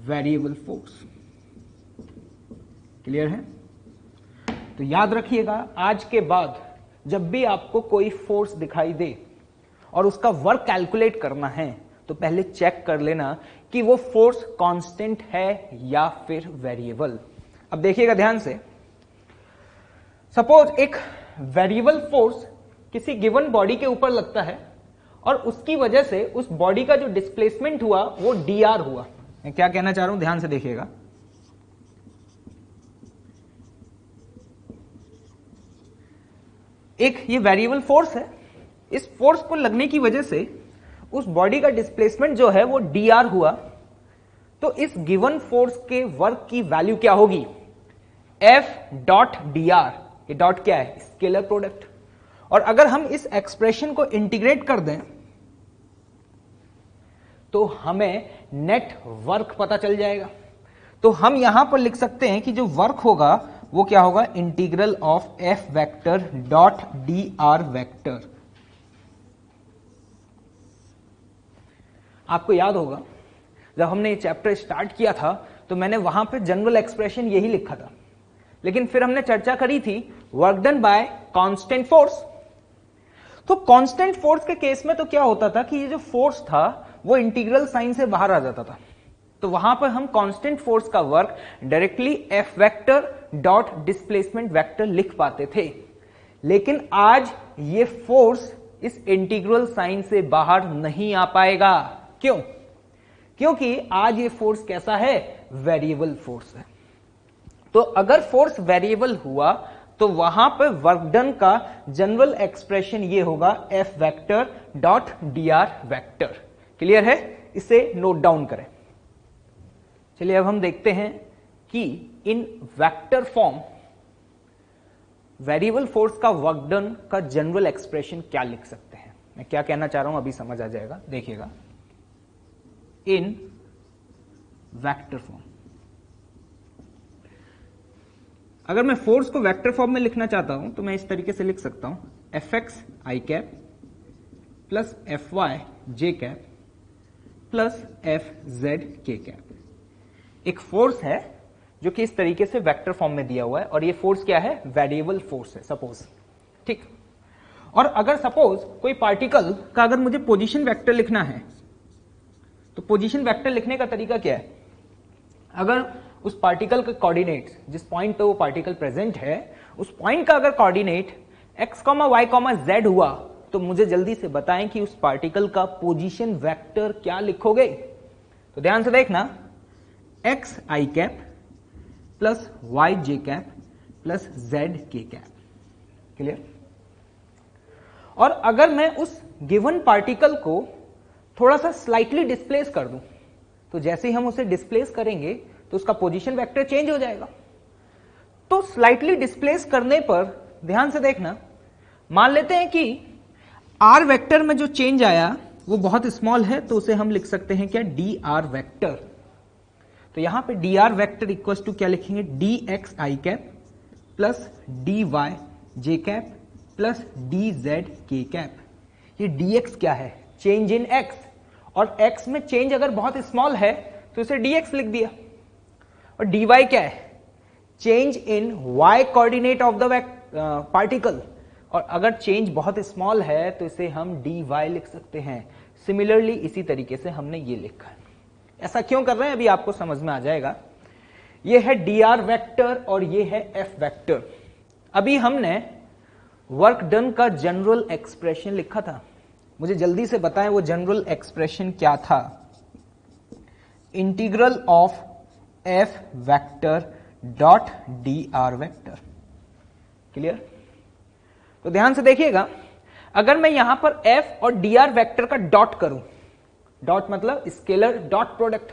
variable force. Clear है? तो याद रखिएगा, आज के बाद जब भी आपको कोई फोर्स दिखाई दे और उसका वर्क कैलकुलेट करना है तो पहले चेक कर लेना कि वो फोर्स कांस्टेंट है या फिर वेरिएबल। अब देखिएगा ध्यान से, सपोज एक वेरिएबल फोर्स किसी गिवन बॉडी के ऊपर लगता है और उसकी वजह से उस बॉडी का जो डिस्प्लेसमेंट हुआ वो dr हुआ। मैं क्या कहना चाह रहा हूं ध्यान से देखिएगा। एक ये वेरिएबल फोर्स है इस फोर्स को लगने की वजह से उस बॉडी का डिस्प्लेसमेंट जो है वो dr हुआ, तो इस गिवन फोर्स के वर्क की वैल्यू क्या होगी, F डॉट dr। ये डॉट क्या है, स्केलर प्रोडक्ट। और अगर हम इस एक्सप्रेशन को इंटीग्रेट कर दें तो हमें नेट वर्क पता चल जाएगा। तो हम यहां पर लिख सकते हैं कि जो वर्क होगा वो क्या होगा, integral of F vector dot dr vector. आपको याद होगा जब हमने ये चैप्टर स्टार्ट किया था तो मैंने वहां पे जनरल एक्सप्रेशन यही लिखा था, लेकिन फिर हमने चर्चा करी थी work done bye constant force. तो कांस्टेंट फोर्स के केस में तो क्या होता था कि ये जो फोर्स था वो इंटीग्रल साइन से बाहर आ जाता था, तो वहां पर हम कांस्टेंट फोर्स का work directly F vector dot displacement vector लिख पाते थे। लेकिन आज ये फोर्स इस इंटीग्रल साइन से बाहर नहीं आ पाएगा। क्यों? क्योंकि आज ये फोर्स कैसा है, वेरिएबल फोर्स है। तो अगर फोर्स वेरिएबल हुआ तो वहां पर वर्क डन का जनरल एक्सप्रेशन ये होगा F vector dot dr vector. Clear है? इसे नोट डाउन करें। चलिए अब हम देखते हैं कि इन वेक्टर फॉर्म वेरिएबल फोर्स का वर्क डन का जनरल एक्सप्रेशन क्या लिख सकते हैं। मैं क्या कहना चाह रहा हूं अभी समझ आ जाएगा, देखिएगा। इन वेक्टर फॉर्म, अगर मैं फोर्स को वेक्टर फॉर्म में लिखना चाहता हूं तो मैं इस तरीके से लिख सकता हूं, Fx i cap plus Fy j cap plus Fz k cap. एक फोर्स है जो कि इस तरीके से वेक्टर फॉर्म में दिया हुआ है, और ये फोर्स क्या है, वेरिएबल फोर्स है सपोज, ठीक। और अगर सपोज कोई पार्टिकल का अगर मुझे पोजीशन वेक्टर लिखना है तो पोजीशन वेक्टर लिखने का तरीका क्या है, अगर उस पार्टिकल के कोऑर्डिनेट्स, जिस पॉइंट पे वो पार्टिकल प्रेजेंट है, उस पॉइंट का अगर कोऑर्डिनेट x, y, z हुआ तो मुझे जल्दी से बताएं कि उस पार्टिकल का पोजीशन वेक्टर क्या लिखोगे। तो ध्यान से देखना, x i cap plus y j cap plus z k cap. Clear? और अगर मैं उस गिवन पार्टिकल को थोड़ा सा स्लाइटली डिस्प्लेस कर दूं, तो जैसे ही हम उसे डिस्प्लेस करेंगे तो उसका पोजीशन वेक्टर चेंज हो जाएगा। तो स्लाइटली डिस्प्लेस करने पर ध्यान से देखना, मान लेते हैं कि r वेक्टर में जो चेंज आया वो बहुत स्मॉल है, तो उसे हम लिख सकते हैं क्या, dr वेक्टर। तो यहां पे dr वेक्टर इक्वल टू क्या लिखेंगे, dx i cap plus dy j cap plus dz k cap. ये dx क्या है, चेंज इन x, और x में चेंज अगर बहुत स्मॉल है तो इसे dx लिख दिया। और dy क्या है, change in y coordinate of the particle, और अगर चेंज बहुत स्मॉल है तो इसे हम dy लिख सकते हैं। सिमिलरली इसी तरीके से हमने ये लिखा है। ऐसा क्यों कर रहे हैं अभी आपको समझ में आ जाएगा। ये है dr वेक्टर और ये है f वेक्टर। अभी हमने वर्क डन का जनरल एक्सप्रेशन लिखा था, मुझे जल्दी से बताएं वो जनरल एक्सप्रेशन क्या था, integral of f vector dot dr vector. Clear? तो ध्यान से देखिएगा, अगर मैं यहां पर f और dr वेक्टर का डॉट करूं, डॉट मतलब स्केलर डॉट प्रोडक्ट,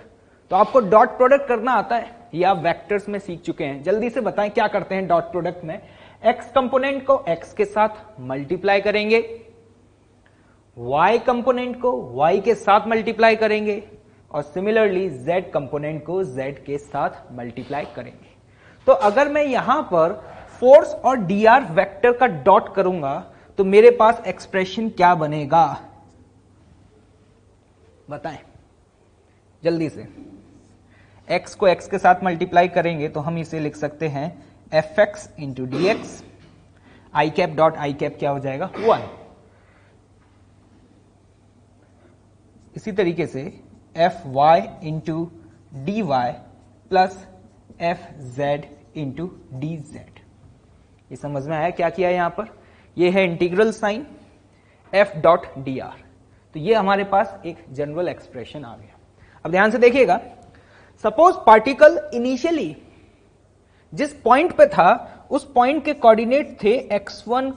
तो आपको डॉट प्रोडक्ट करना आता है, ये आप वेक्टर्स में सीख चुके हैं। जल्दी से बताएं क्या करते हैं डॉट प्रोडक्ट में, x कंपोनेंट को x के साथ मल्टीप्लाई करेंगे, y कंपोनेंट को y के साथ मल्टीप्लाई करेंगे, और सिमिलरली z कंपोनेंट को z के साथ मल्टीप्लाई करेंगे। तो अगर मैं यहां पर फोर्स और dr वेक्टर का डॉट करूंगा तो मेरे पास एक्सप्रेशन क्या बनेगा, बताएं जल्दी से। x को x के साथ मल्टीप्लाई करेंगे तो हम इसे लिख सकते हैं fx into d x, i cap dot i cap क्या हो जाएगा, 1। इसी तरीके से fy into d y plus fz into d z. ये समझ में आया क्या किया है यहां पर, ये है integral sign f dot d r. तो ये हमारे पास एक जनरल एक्सप्रेशन आ गया। अब ध्यान से देखिएगा, सपोज पार्टिकल इनिशियली जिस पॉइंट पे था उस पॉइंट के कोऑर्डिनेट थे x1,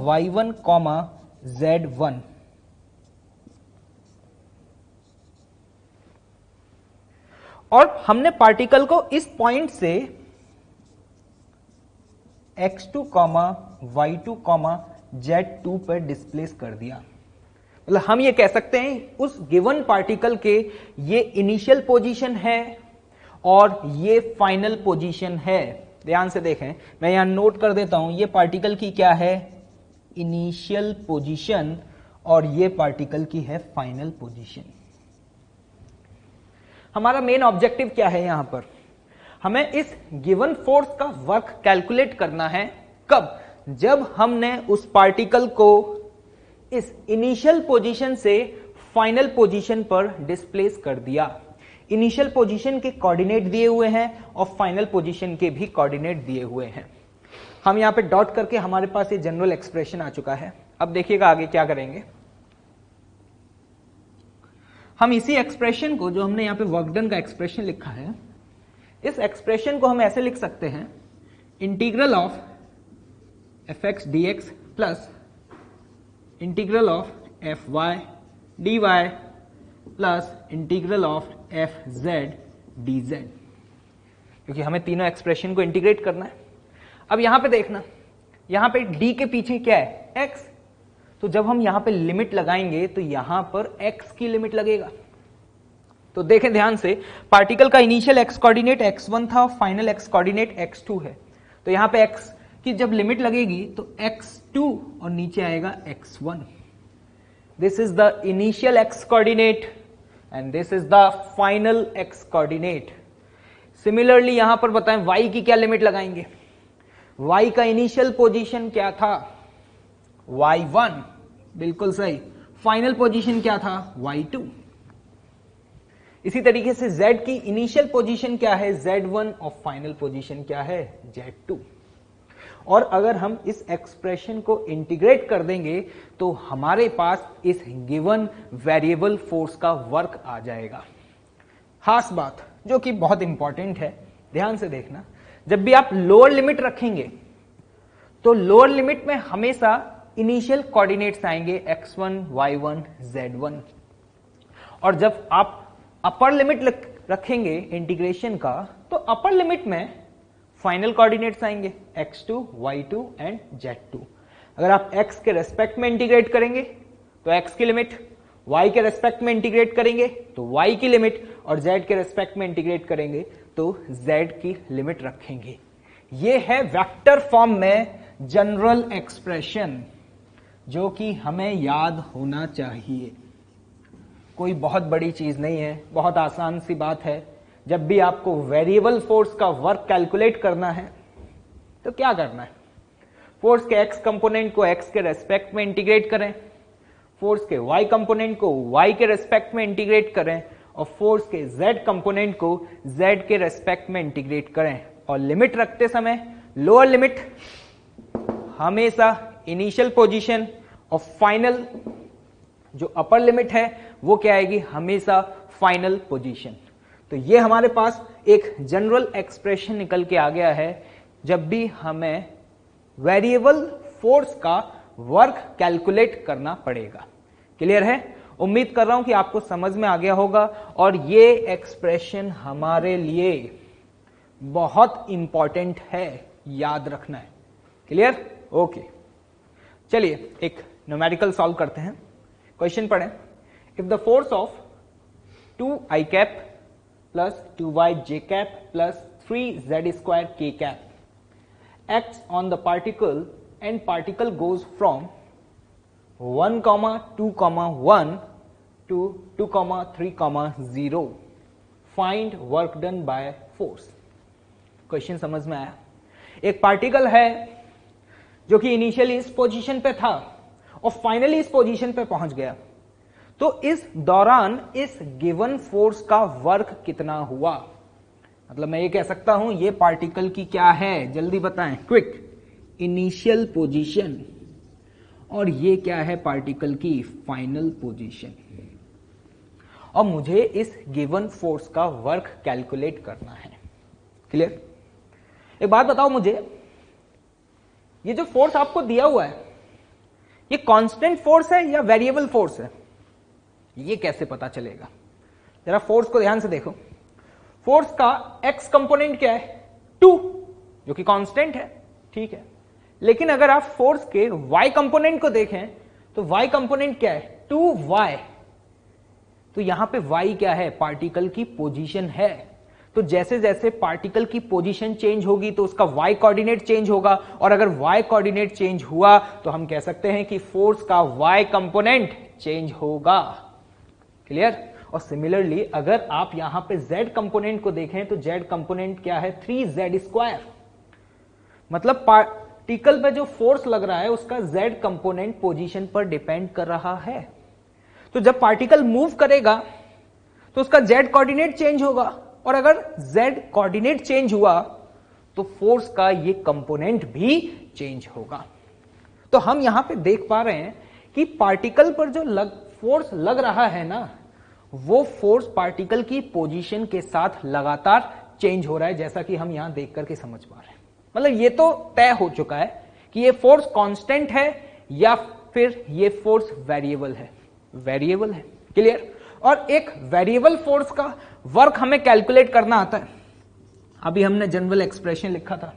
y1, Z1। और हमने पार्टिकल को इस पॉइंट से x2, y2, z2 पर डिस्प्लेस कर दिया। मतलब हम ये कह सकते हैं उस गिवन पार्टिकल के ये इनिशियल पोजीशन है और ये फाइनल पोजीशन है। ध्यान से देखें, मैं यहां नोट कर देता हूं, ये पार्टिकल की क्या है, इनिशियल पोजीशन, और ये पार्टिकल की है फाइनल पोजीशन। हमारा मेन ऑब्जेक्टिव क्या है यहां पर, हमें इस गिवन फोर्स का वर्क कैलकुलेट करना है। कब? जब हमने उस पार्टिकल को इस इनिशियल पोजीशन से फाइनल पोजीशन पर डिस्प्लेस कर दिया। इनिशियल पोजीशन के कोऑर्डिनेट दिए हुए हैं और फाइनल पोजीशन के भी कोऑर्डिनेट दिए हुए हैं। हम यहां पे डॉट करके हमारे पास ये जनरल एक्सप्रेशन आ चुका है। अब देखिएगा आगे क्या करेंगे। हम इसी एक्सप्रेशन को, जो हमने यहां पे वर्क डन का एक्सप्रेशन लिखा है, इस एक्सप्रेशन को हम ऐसे लिख सकते हैं, integral of f x d x plus integral of f y d y plus integral of f z d z, क्योंकि हमें तीनों एक्सप्रेशन को इंटीग्रेट करना है। अब यहां पे देखना, यहां पे d के पीछे क्या है, x। तो जब हम यहां पे लिमिट लगाएंगे तो यहां पर x की लिमिट लगेगा। तो देखें ध्यान से, पार्टिकल का इनिशियल x कोऑर्डिनेट x1 था, फाइनल x कोऑर्डिनेट x2 है। तो यहां पे x की जब लिमिट लगेगी तो x2 और नीचे आएगा x1। This is the initial x coordinate and this is the final x coordinate. Similarly यहां पर बताएं y की क्या लिमिट लगाएंगे। y का इनिशियल पोजीशन क्या था, y1, बिल्कुल सही। फाइनल पोजीशन क्या था, y2। इसी तरीके से z की इनिशियल पोजीशन क्या है, z1, और फाइनल पोजीशन क्या है, z2। और अगर हम इस एक्सप्रेशन को इंटीग्रेट कर देंगे तो हमारे पास इस गिवन वेरिएबल फोर्स का वर्क आ जाएगा। खास बात जो कि बहुत इंपॉर्टेंट है, ध्यान से देखना, जब भी आप लोअर लिमिट रखेंगे तो लोअर लिमिट में हमेशा इनिशियल कोऑर्डिनेट्स आएंगे x1, y1, z1। और जब आप अपर लिमिट रखेंगे इंटीग्रेशन का तो अपर लिमिट में फाइनल कोऑर्डिनेट्स आएंगे x2, y2 एंड z2। अगर आप x के रेस्पेक्ट में इंटीग्रेट करेंगे तो x की लिमिट, y के रेस्पेक्ट में इंटीग्रेट करेंगे तो y की लिमिट, और z के रेस्पेक्ट में इंटीग्रेट करेंगे तो z की लिमिट रखेंगे। यह है वेक्टर फॉर्म में जनरल एक्सप्रेशन, जो कि हमें याद होना चाहिए। कोई बहुत बड़ी चीज नहीं है, बहुत आसान सी बात है। जब भी आपको वेरिएबल फोर्स का वर्क कैलकुलेट करना है तो क्या करना है, फोर्स के x कंपोनेंट को x के रेस्पेक्ट में इंटीग्रेट करें, फोर्स के y कंपोनेंट को y के रेस्पेक्ट में इंटीग्रेट करें, और फोर्स के z कंपोनेंट को z के रेस्पेक्ट में इंटीग्रेट करें। और लिमिट रखते समय लोअर लिमिट हमेशा इनिशियल पोजीशन, और फाइनल जो अपर लिमिट है वो क्या आएगी, हमेशा फाइनल पोजीशन। तो ये हमारे पास एक जनरल एक्सप्रेशन निकल के आ गया है जब भी हमें वेरिएबल फोर्स का वर्क कैलकुलेट करना पड़ेगा। क्लियर है? उम्मीद कर रहा हूं कि आपको समझ में आ गया होगा, और ये एक्सप्रेशन हमारे लिए बहुत इंपॉर्टेंट है, याद रखना है। क्लियर? ओके, चलिए एक न्यूमेरिकल सॉल्व करते हैं। क्वेश्चन पढ़ें। If the force of 2i cap plus 2y j cap plus 3z square k cap acts on the particle and particle goes from 1, 2, 1 to 2, 3, 0. Find work done by force. Question समझ में आया? एक पार्टिकल है जो कि इनिशियली इस पोजीशन पे था और फाइनली इस पोजीशन पे पहुंच गया, तो इस दौरान इस गिवन फोर्स का वर्क कितना हुआ? मतलब मैं ये कह सकता हूं ये पार्टिकल की क्या है, जल्दी बताएं, क्विक, इनिशियल पोजीशन, और ये क्या है पार्टिकल की फाइनल पोजीशन, और मुझे इस गिवन फोर्स का वर्क कैलकुलेट करना है। क्लियर? एक बात बताओ मुझे, ये जो फोर्स आपको दिया हुआ है, ये कांस्टेंट फोर्स है या वेरिएबल फोर्स है, ये कैसे पता चलेगा? जरा फोर्स को ध्यान से देखो। फोर्स का एक्स कंपोनेंट क्या है? 2, जो कि कांस्टेंट है, ठीक है। लेकिन अगर आप फोर्स के वाई कंपोनेंट को देखें तो वाई कंपोनेंट क्या है? 2y। तो यहां पे y क्या है? पार्टिकल की पोजीशन है। तो जैसे जैसे पार्टिकल की पोजीशन चेंज होगी तो उसका y कोऑर्डिनेट चेंज होगा, और अगर y कोऑर्डिनेट चेंज हुआ तो हम कह सकते हैं कि फोर्स का y कंपोनेंट चेंज होगा। क्लियर? और सिमिलरली अगर आप यहां पे z कंपोनेंट को देखें तो z कंपोनेंट क्या है? 3z²। मतलब पार्टिकल पे जो फोर्स लग रहा है उसका z कंपोनेंट पोजीशन पर डिपेंड कर रहा है। तो जब पार्टिकल मूव करेगा तो उसका z कोऑर्डिनेट चेंज होगा, और अगर z कोऑर्डिनेट चेंज हुआ तो फोर्स का ये कंपोनेंट भी चेंज होगा। तो हम यहां पे देख पा रहे हैं कि पार्टिकल पर जो फोर्स लग रहा है ना, वो फोर्स पार्टिकल की पोजीशन के साथ लगातार चेंज हो रहा है, जैसा कि हम यहां देख करके समझ पा रहे हैं। मतलब ये तो तय हो चुका है कि ये फोर्स कांस्टेंट है या फिर ये फोर्स वेरिएबल है। वेरिएबल है। क्लियर? और एक वेरिएबल फोर्स का वर्क हमें कैलकुलेट करना आता है। अभी हमने जनरल एक्सप्रेशन लिखा था,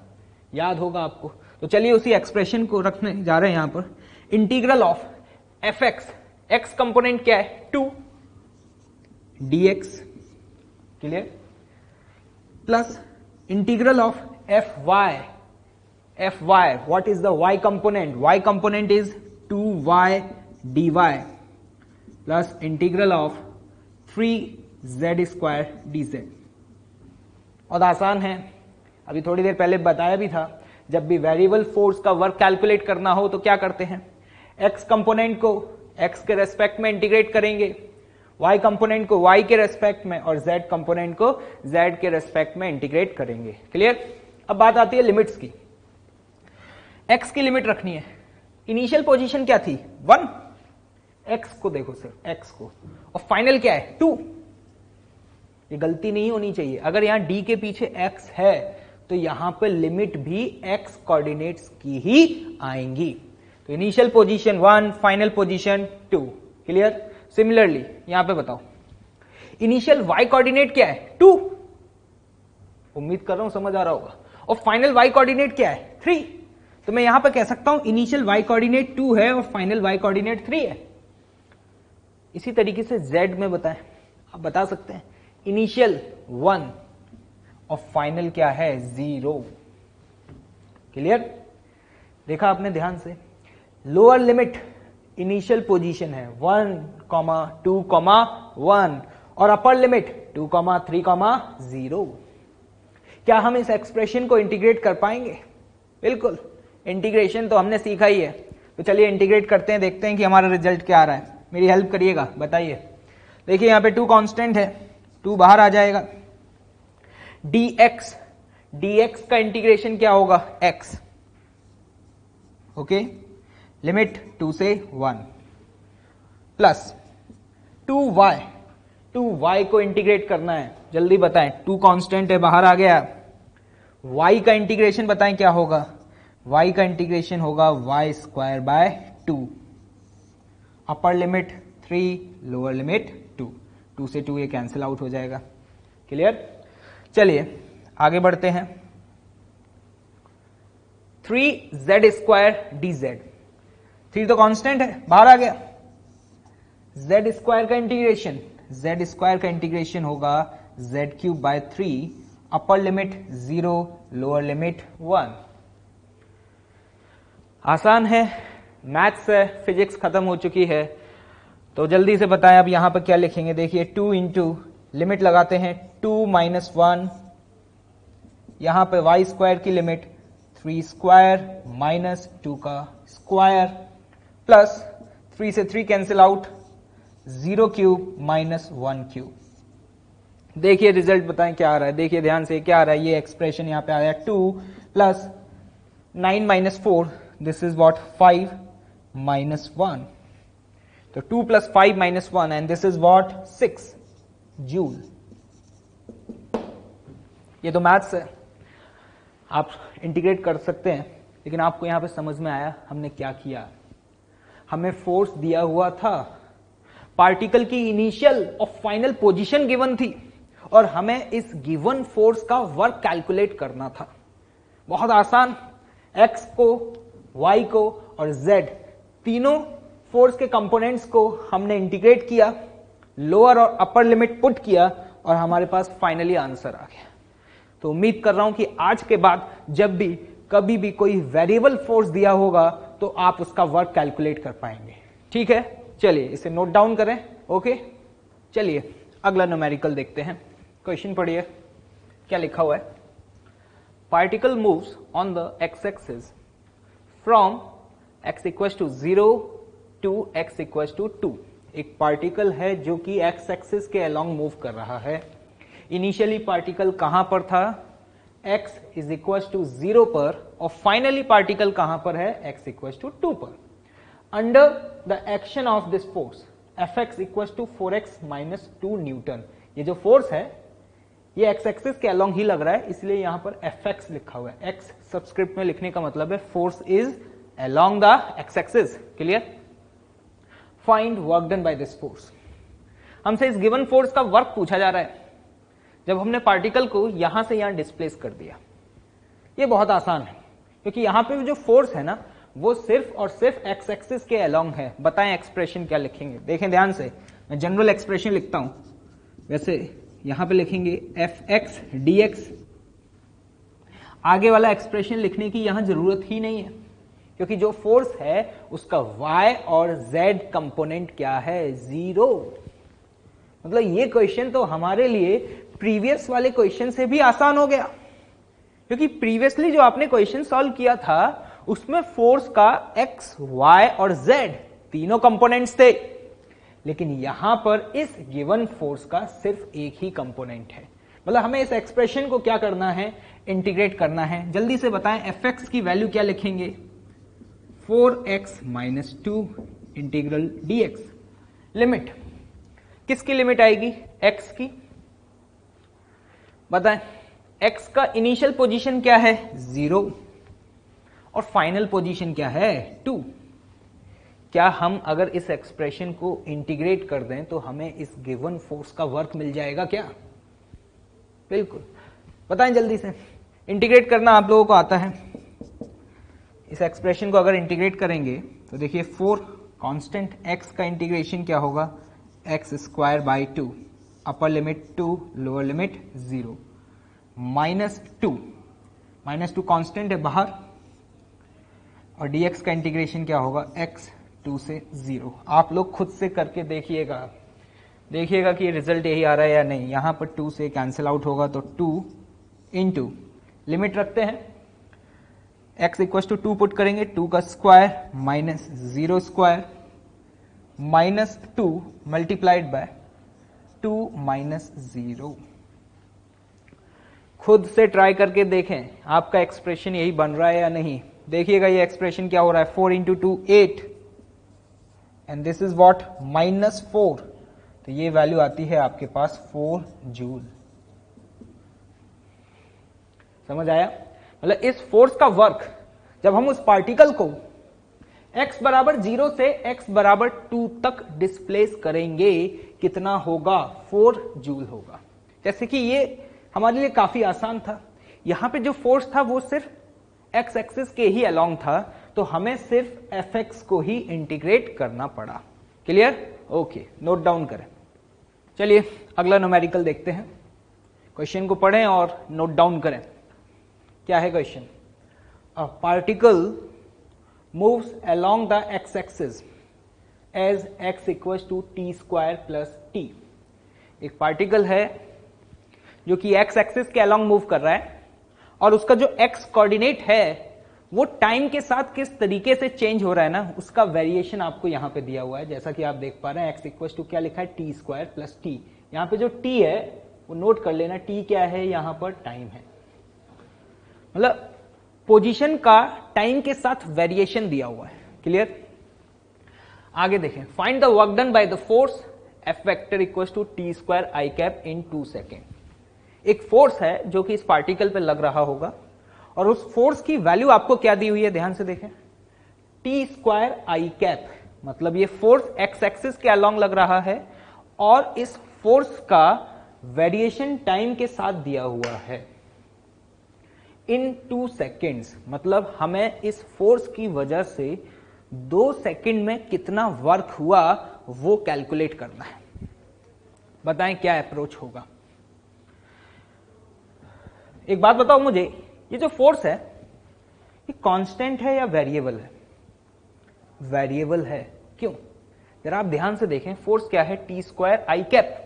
याद होगा आपको। तो चलिए उसी एक्सप्रेशन को रखने जा रहे हैं यहां पर। Integral of f x, x component क्या है? 2 dx। Clear? Plus integral of f y, f y, what is the y component? y component is 2y dy plus integral of 3z² dz। और आसान है, अभी थोड़ी देर पहले बताया भी था, जब भी वेरिएबल फोर्स का वर्क कैलकुलेट करना हो तो क्या करते हैं? x कंपोनेंट को x के रेस्पेक्ट में इंटीग्रेट करेंगे, y कंपोनेंट को y के रेस्पेक्ट में, और z कंपोनेंट को z के रेस्पेक्ट में इंटीग्रेट करेंगे। क्लियर? अब बात आती है लिमिट्स की। x की लिमिट रखनी है। इनिशियल पोजीशन क्या थी? 1। x को देखो सिर्फ, x को, और फाइनल क्या है? 2। ये गलती नहीं होनी चाहिए। अगर यहां d के पीछे x है तो यहां पे लिमिट भी x कोऑर्डिनेट्स की ही आएंगी। तो initial position 1, final position 2। Clear? Similarly यहां पे बताओ, इनिशियल y कोऑर्डिनेट क्या है? 2। उम्मीद कर रहा हूं समझ आ रहा होगा। और फाइनल y कोऑर्डिनेट क्या है? 3। तो मैं यहां पे कह सकता हूं इनिशियल y कोऑर्डिनेट 2 है और फाइनल y कोऑर्डिनेट 3 है। इसी तरीके से z में बताएं, आप बता सकते हैं इनिशियल 1 और फाइनल क्या है? 0। क्लियर? देखा आपने ध्यान से? लोअर लिमिट इनिशियल पोजीशन है 1, 2, 1, और अपर लिमिट 2, 3, 0। क्या हम इस एक्सप्रेशन को इंटीग्रेट कर पाएंगे? बिल्कुल, इंटीग्रेशन तो हमने सीखा ही है। तो चलिए इंटीग्रेट करते हैं, देखते हैं कि हमारा रिजल्ट क्या आ रहा है। मेरी हेल्प करिएगा, बताइए। देखिए यहां पे 2 कांस्टेंट है, 2 बाहर आ जाएगा। dx, dx का इंटीग्रेशन क्या होगा? x। ओके, लिमिट 2 से 1 प्लस 2y, 2y को इंटीग्रेट करना है, जल्दी बताएं। 2 कांस्टेंट है, बाहर आ गया। y का इंटीग्रेशन बताएं क्या होगा? y का इंटीग्रेशन होगा y²/2। Upper limit 3, lower limit 2। 2 से 2 ये कैंसिल आउट हो जाएगा। क्लियर? चलिए आगे बढ़ते हैं। 3z² dz, 3 तो कांस्टेंट है, बाहर आ गया। z² का इंटीग्रेशन, z² का इंटीग्रेशन होगा z³/3। Upper limit 0, lower limit 1। आसान है, मैथ्स है, फिजिक्स खत्म हो चुकी है। तो जल्दी से बताएं अब यहां पर क्या लिखेंगे। देखिए 2 इंटू लिमिट लगाते हैं 2 - 1, यहां पे y² की लिमिट 3² - 2 का स्क्वायर प्लस 3 से 3 कैंसिल आउट, 0³ - 1³। देखिए रिजल्ट बताएं क्या आ रहा है। देखिए ध्यान से क्या आ रहा है। ये एक्सप्रेशन यहां पे आ रहा है 2 + 9 - 4, दिस इज व्हाट? 5 - 1। तो 2 + 5 - 1 and this is what? 6 joule. ये तो मैथ्स है, आप इंटीग्रेट कर सकते हैं, लेकिन आपको यहां पे समझ में आया हमने क्या किया। हमें फोर्स दिया हुआ था, पार्टिकल की इनिशियल और फाइनल पोजीशन गिवन थी और हमें इस गिवन फोर्स का वर्क कैलकुलेट करना था। बहुत आसान, x को, y को और z तीनों फोर्स के कंपोनेंट्स को हमने इंटीग्रेट किया, लोअर और अपर लिमिट पुट किया और हमारे पास फाइनली आंसर आ गया। तो उम्मीद कर रहा हूं कि आज के बाद जब भी कभी भी कोई वेरिएबल फोर्स दिया होगा तो आप उसका वर्क कैलकुलेट कर पाएंगे। ठीक है, चलिए इसे नोट डाउन करें। ओके, चलिए अगला न्यूमेरिकल देखते हैं। क्वेश्चन पढ़िए, क्या लिखा हुआ है। Particle moves on the x axis from x equals to 0 to x equals to 2। एक पार्टिकल है जो कि एक्स एक्सिस के अलोंग मूव कर रहा है। इनिशियली पार्टिकल कहां पर था, x इज इक्वल्स टू 0 पर, और फाइनली पार्टिकल कहां पर है, x इक्वल्स टू 2 पर। Under the action of this force Fx equals to 4x minus 2 newton. ये जो फोर्स है ये एक्स एक्सिस के अलोंग ही लग रहा है, इसलिए यहां पर Fx लिखा हुआ है। x सबस्क्रिप्ट में लिखने का मतलब है force is along the x axis. Clear. Find work done by this force. हमसे इस गिवन फोर्स का वर्क पूछा जा रहा है जब हमने पार्टिकल को यहां से यहां डिस्प्लेस कर दिया। ये बहुत आसान है क्योंकि यहां पे जो फोर्स है ना वो सिर्फ और सिर्फ एक्स एक्सिस के अलोंग है। बताएं एक्सप्रेशन क्या लिखेंगे, देखें ध्यान से। मैं जनरल एक्सप्रेशन लिखता हूं, वैसे यहां पे लिखेंगे Fx dx। आगे वाला एक्सप्रेशन लिखने की यहां जरूरत ही नहीं है क्योंकि जो फोर्स है उसका y और z कंपोनेंट क्या है, 0। मतलब ये क्वेश्चन तो हमारे लिए प्रीवियस वाले क्वेश्चन से भी आसान हो गया क्योंकि प्रीवियसली जो आपने क्वेश्चन सॉल्व किया था उसमें फोर्स का x, y और z तीनों कंपोनेंट्स थे, लेकिन यहां पर इस गिवन फोर्स का सिर्फ एक ही कंपोनेंट है। मतलब हमें इस एक्सप्रेशन को क्या करना है, इंटीग्रेट करना है। जल्दी से बताएं Fx की वैल्यू क्या लिखेंगे, 4x minus 2 integral dx। Limit किसकी लिमिट आएगी, x की। बताएं x का इनिशियल पोजीशन क्या है, 0 और फाइनल पोजीशन क्या है, 2। क्या हम अगर इस एक्सप्रेशन को इंटीग्रेट कर दें तो हमें इस गिवन फोर्स का वर्क मिल जाएगा क्या, बिल्कुल। बताएं जल्दी से, इंटीग्रेट करना आप लोगों को आता है। इस एक्सप्रेशन को अगर इंटीग्रेट करेंगे तो देखिए 4 कांस्टेंट x का इंटीग्रेशन क्या होगा, x square by 2, upper limit 2, lower limit 0, minus 2 constant है बाहर, और dx का इंटीग्रेशन क्या होगा, x 2 से 0। आप लोग खुद से करके देखिएगा कि रिजल्ट यही आ रहा है या नहीं। यहां पर 2 से कैंसिल आउट होगा तो 2 इंटू लिमिट रखते हैं, x इक्वल टू 2 पुट करेंगे, 2 का square minus 0 square minus 2 multiplied by 2 minus 0। खुद से ट्राई करके देखें आपका एक्सप्रेशन यही बन रहा है या नहीं। देखिएगा ये एक्सप्रेशन क्या हो रहा है, 4 into 2 8 and this is what, minus 4। तो ये वैल्यू आती है आपके पास 4 जूल। समझ आया। मतलब इस फोर्स का वर्क जब हम उस पार्टिकल को x बराबर 0 से x बराबर 2 तक डिस्प्लेस करेंगे कितना होगा, 4 जूल होगा। जैसे कि ये हमारे लिए काफी आसान था। यहां पे जो फोर्स था वो सिर्फ x एक्सिस के ही अलोंग था, तो हमें सिर्फ Fx को ही इंटीग्रेट करना पड़ा। क्लियर, ओके, नोट डाउन करें। चलिए अगला न्यूमेरिकल देखते हैं। क्वेश्चन को पढ़ें और नोट डाउन करें। क्या है question, a particle moves along the x axis as x equals to t square plus t. एक पार्टिकल है जो कि x एक्सिस के अलोंग मूव कर रहा है और उसका जो x कोऑर्डिनेट है वो टाइम के साथ किस तरीके से चेंज हो रहा है ना, उसका वेरिएशन आपको यहां पे दिया हुआ है। जैसा कि आप देख पा रहे हैं x इक्वल्स टू क्या लिखा है, टी स्क्वायर प्लस टी। यहां पे जो t है वो नोट कर लेना, t क्या है, यहां पर टाइम है। मतलब पोजीशन का टाइम के साथ वेरिएशन दिया हुआ है। क्लियर, आगे देखें। Find the work done by the force F vector equals to t square i cap in 2 second. एक फोर्स है जो कि इस पार्टिकल पे लग रहा होगा और उस फोर्स की वैल्यू आपको क्या दी हुई है, ध्यान से देखें, टी स्क्वायर आई कैप। मतलब ये फोर्स एक्स एक्सिस के अलोंग लग रहा है और इस फोर्स का वेरिएशन टाइम के साथ दिया हुआ है इन 2 सेकेंड्स, मतलब हमें इस फोर्स की वजह से 2 सेकेंड में कितना वर्क हुआ वो कैलकुलेट करना है। बताएं क्या अप्रोच होगा। एक बात बताओ मुझे, ये जो फोर्स है ये कांस्टेंट है या वेरिएबल है? वेरिएबल है। क्यों? जरा आप ध्यान से देखें, फोर्स क्या है? T square i cap.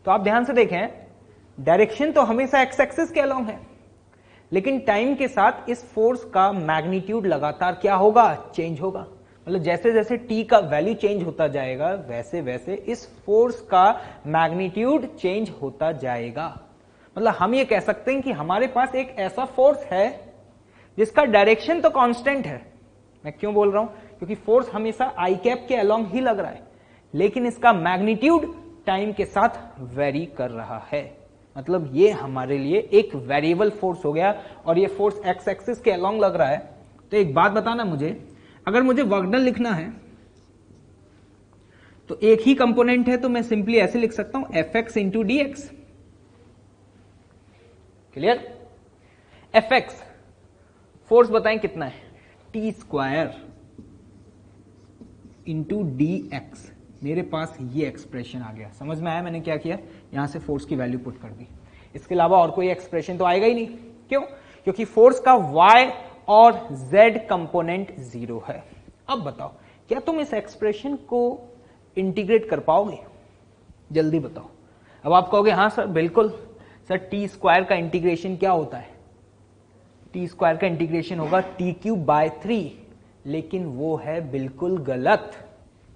तो आप ध्यान से देखें, डायरेक्शन तो हमेशा एक्स एक्सिस के अलोंग है, लेकिन टाइम के साथ इस फोर्स का मैग्नीट्यूड लगातार क्या होगा? चेंज होगा। मतलब जैसे जैसे टी का वैल्यू चेंज होता जाएगा वैसे वैसे इस फोर्स का मैग्नीट्यूड चेंज होता जाएगा। मतलब हम ये कह सकते हैं कि हमारे पास एक ऐसा फोर्स है जिसका डायरेक्शन तो कांस्टेंट है। मैं क्यों बोल रहा हूं? क्योंकि फोर्स हमेशा आई कैप के अलोंग ही लग रहा है, लेकिन इसका मैग्नीट्यूड टाइम के साथ वेरी कर रहा है। मतलब ये हमारे लिए एक वेरिएबल फोर्स हो गया और ये फोर्स एक्स एक्सिस के अलोंग लग रहा है। तो एक बात बताना मुझे, अगर मुझे वर्क डन लिखना है तो एक ही कंपोनेंट है, तो मैं सिंपली ऐसे लिख सकता हूं F x into d x. Clear? F x force बताएं कितना है? T square into d x. मेरे पास ये एक्सप्रेशन आ गया। समझ में आया मैंने क्या किया? यहां से फोर्स की वैल्यू पुट कर दी। इसके अलावा और कोई एक्सप्रेशन तो आएगा ही नहीं। क्यों? क्योंकि फोर्स का y और z कंपोनेंट 0 है। अब बताओ, क्या तुम इस एक्सप्रेशन को इंटीग्रेट कर पाओगे? जल्दी बताओ। अब आप कहोगे हाँ सर बिल्कुल सर, टी स्क्वायर का इंटीग्रेशन क्या होता है? टी स्क्वायर का इंटीग्रेशन होगा टी क्यूब बाय 3, लेकिन वो है बिल्कुल गलत।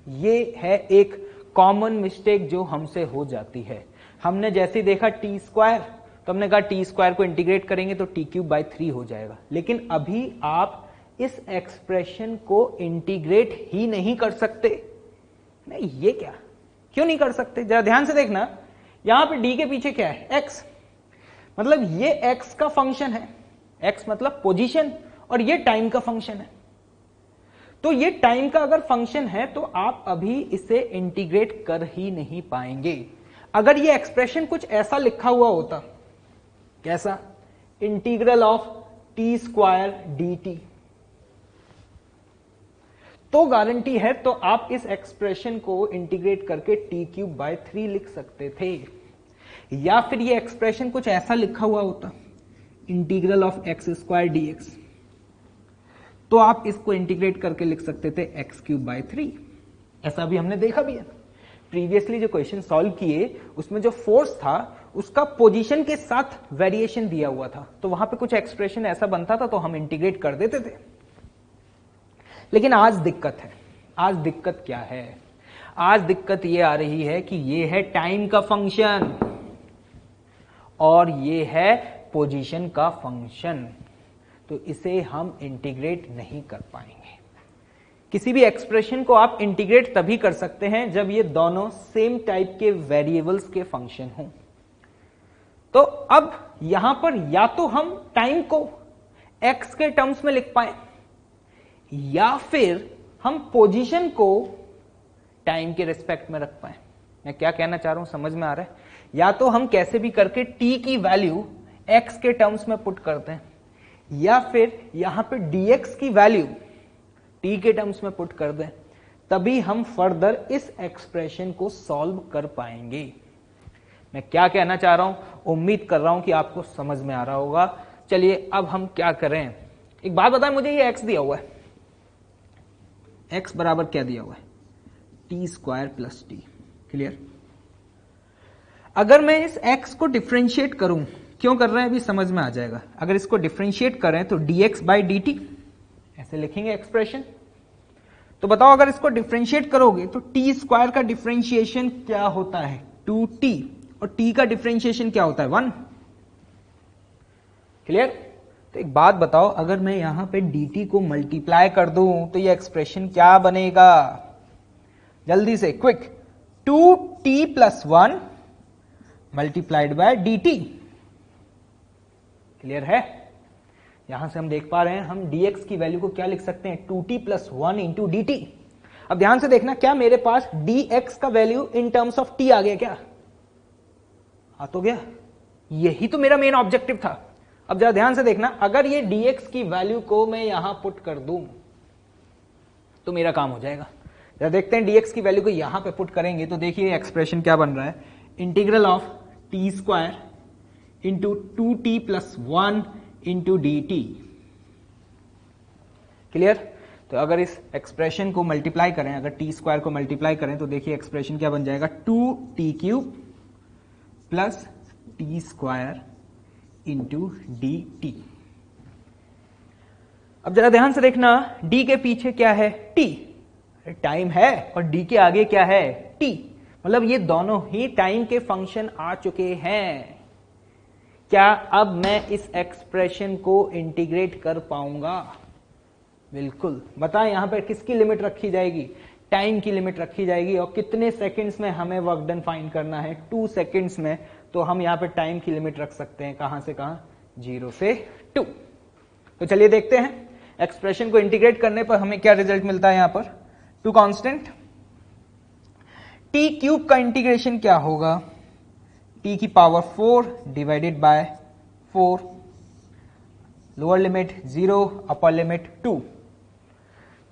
ये है एक कॉमन मिस्टेक जो हमसे हो जाती है। हमने जैसे देखा टी स्क्वायर, तो हमने कहा टी स्क्वायर को इंटीग्रेट करेंगे तो टी क्यूब बाय 3 हो जाएगा, लेकिन अभी आप इस एक्सप्रेशन को इंटीग्रेट ही नहीं कर सकते। नहीं, ये क्या? क्यों नहीं कर सकते? जरा ध्यान से देखना, यहां पे डी के पीछे क्या है? एक्स। मतलब ये एक्स का फंक्शन है, एक्स मतलब पोजीशन, और ये टाइम का फंक्शन है। तो ये टाइम का अगर फंक्शन है तो आप अभी इसे इंटीग्रेट कर ही नहीं पाएंगे। अगर ये एक्सप्रेशन कुछ ऐसा लिखा हुआ होता, कैसा? Integral of T square D T, तो गारंटी है तो आप इस एक्सप्रेशन को इंटीग्रेट करके टी क्यूब बाय 3 लिख सकते थे। या फिर ये एक्सप्रेशन कुछ ऐसा लिखा हुआ होता, integral of x square D x, तो आप इसको इंटीग्रेट करके लिख सकते थे एक्स क्यूब बाय 3। ऐसा भी हमने देखा भी है। प्रीवियसली जो क्वेश्चन सॉल्व किए उसमें जो फोर्स था उसका पोजीशन के साथ वेरिएशन दिया हुआ था, तो वहां पे कुछ एक्सप्रेशन ऐसा बनता था तो हम इंटीग्रेट कर देते थे। लेकिन आज दिक्कत है। आज दिक्कत क्या है? आज दिक्कत ये आ रही है कि ये है टाइम का फंक्शन और ये है पोजीशन का फंक्शन, तो इसे हम इंटीग्रेट नहीं कर पाएंगे। किसी भी एक्सप्रेशन को आप इंटीग्रेट तभी कर सकते हैं जब ये दोनों सेम टाइप के वेरिएबल्स के फंक्शन हों। तो अब यहां पर या तो हम टाइम को एक्स के टर्म्स में लिख पाए, या फिर हम पोजीशन को टाइम के रिस्पेक्ट में रख पाए। मैं क्या कहना चाह रहा हूं, समझ में आ रहा है? या तो हम कैसे भी करके टी की वैल्यू एक्स के टर्म्स में पुट करते हैं, या फिर यहां पे dx की वैल्यू t के टर्म्स में पुट कर दें, तभी हम फर्दर इस एक्सप्रेशन को सॉल्व कर पाएंगे। मैं क्या कहना चाह रहा हूं, उम्मीद कर रहा हूं कि आपको समझ में आ रहा होगा। चलिए अब हम क्या करें। एक बात बताएं, मुझे ये x दिया हुआ है, x बराबर क्या दिया हुआ है? T square plus T. Clear? अगर मैं इस x को डिफ्रेंशिएट करूं, क्यों कर रहे हैं अभी समझ में आ जाएगा। अगर इसको डिफरेंशिएट करें तो dx बाई dt ऐसे लिखेंगे एक्सप्रेशन। तो बताओ अगर इसको डिफरेंशिएट करोगे तो टी स्क्वायर का डिफरेंशिएशन क्या होता है? 2t, और t का डिफरेंशिएशन क्या होता है? 1। क्लियर? तो एक बात बताओ, अगर मैं यहां पे dt को मल्टीप्लाई कर दूं तो ये एक्सप्रेशन क्या बनेगा? जल्दी से quick. 2t plus 1 multiplied by dt। Clear है? यहां से हम देख पा रहे हैं हम dx की वैल्यू को क्या लिख सकते हैं? 2t plus 1 into D T. अब ध्यान से देखना, क्या मेरे पास dx का value in terms of t आ गया? क्या आ तो गया, यही तो मेरा मेन ऑब्जेक्टिव था। अब जरा ध्यान से देखना, अगर ये dx की वैल्यू को मैं यहां पुट कर दूं तो मेरा काम हो जाएगा। जरा देखते हैं dx की वैल्यू को यहां पे पुट करेंगे तो देखिए एक्सप्रेशन क्या बन रहा है, integral of T square into 2t plus 1 into dt। Clear? तो अगर इस एक्सप्रेशन को मल्टीप्लाई करें, अगर टी स्क्वायर को मल्टीप्लाई करें तो देखिए एक्सप्रेशन क्या बन जाएगा, 2t cube plus T square into dt। अब जरा ध्यान से देखना, d के पीछे क्या है? t, टाइम है, और d के आगे क्या है? t, मतलब ये दोनों ही टाइम के फंक्शन आ चुके हैं। क्या अब मैं इस एक्सप्रेशन को इंटीग्रेट कर पाऊंगा? बिल्कुल। बताएं यहां पर किसकी लिमिट रखी जाएगी? टाइम की लिमिट रखी जाएगी। और कितने सेकंड्स में हमें वर्क डन फाइंड करना है? 2 सेकंड्स में। तो हम यहां पे टाइम की लिमिट रख सकते हैं, कहां से कहां? 0 से 2। तो चलिए देखते हैं एक्सप्रेशन को इंटीग्रेट करने पर हमें क्या रिजल्ट मिलता है। यहां पर टू कांस्टेंट टी क्यूब का इंटीग्रेशन क्या होगा? टी की power 4 divided by 4, lower limit 0, upper limit 2।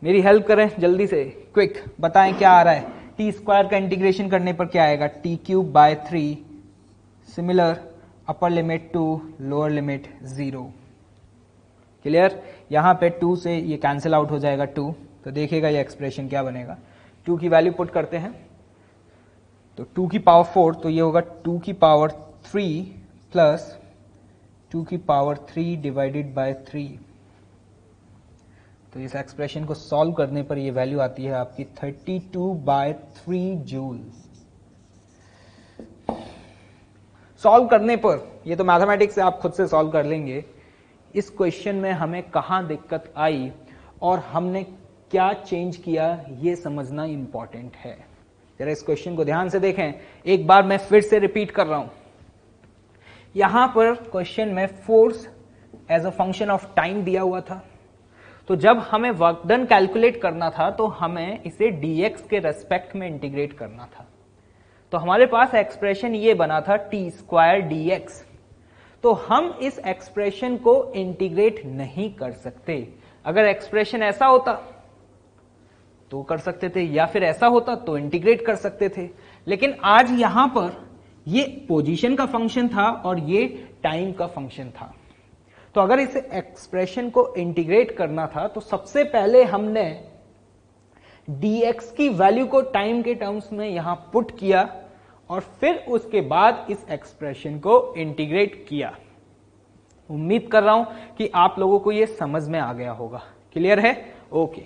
मेरी हेल्प करें जल्दी से, क्विक बताएं क्या आ रहा है। टी स्क्वायर का इंटीग्रेशन करने पर क्या आएगा? T cube by 3, similar, upper limit 2, lower limit 0। Clear? यहां पे 2 से ये कैंसिल आउट हो जाएगा 2। तो देखिएगा ये एक्सप्रेशन क्या बनेगा। 2 की वैल्यू पुट करते हैं तो 2 की पावर 4, तो ये होगा 2 की पावर 3 प्लस 2 की पावर 3 डिवाइडेड बाय 3। तो इस एक्सप्रेशन को सॉल्व करने पर ये वैल्यू आती है आपकी 32/3 जूल। सॉल्व करने पर, ये तो मैथमेटिक्स से आप खुद से सॉल्व कर लेंगे। इस क्वेश्चन में हमें कहां दिक्कत आई और हमने क्या चेंज किया, ये समझना इंपॉर्टेंट है। जरा इस क्वेश्चन को ध्यान से देखें, एक बार मैं फिर से रिपीट कर रहा हूं। यहां पर क्वेश्चन में force as a function of time दिया हुआ था। तो जब हमें वर्क डन कैलकुलेट करना था तो हमें इसे dx के रेस्पेक्ट में इंटीग्रेट करना था। तो हमारे पास एक्सप्रेशन ये बना था टी स्क्वायर dx। तो हम इस एक्सप्रेशन को इंटीग्रेट नहीं कर सकते। अगर एक्सप्रेशन ऐसा होता तो कर सकते थे, या फिर ऐसा होता तो इंटीग्रेट कर सकते थे। लेकिन आज यहां पर ये पोजीशन का फंक्शन था और ये टाइम का फंक्शन था। तो अगर इस एक्सप्रेशन को इंटीग्रेट करना था तो सबसे पहले हमने dx की वैल्यू को टाइम के टर्म्स में यहां पुट किया और फिर उसके बाद इस एक्सप्रेशन को इंटीग्रेट किया। उम्मीद कर रहा हूं कि आप लोगों को यह समझ में आ गया होगा। क्लियर है? ओके।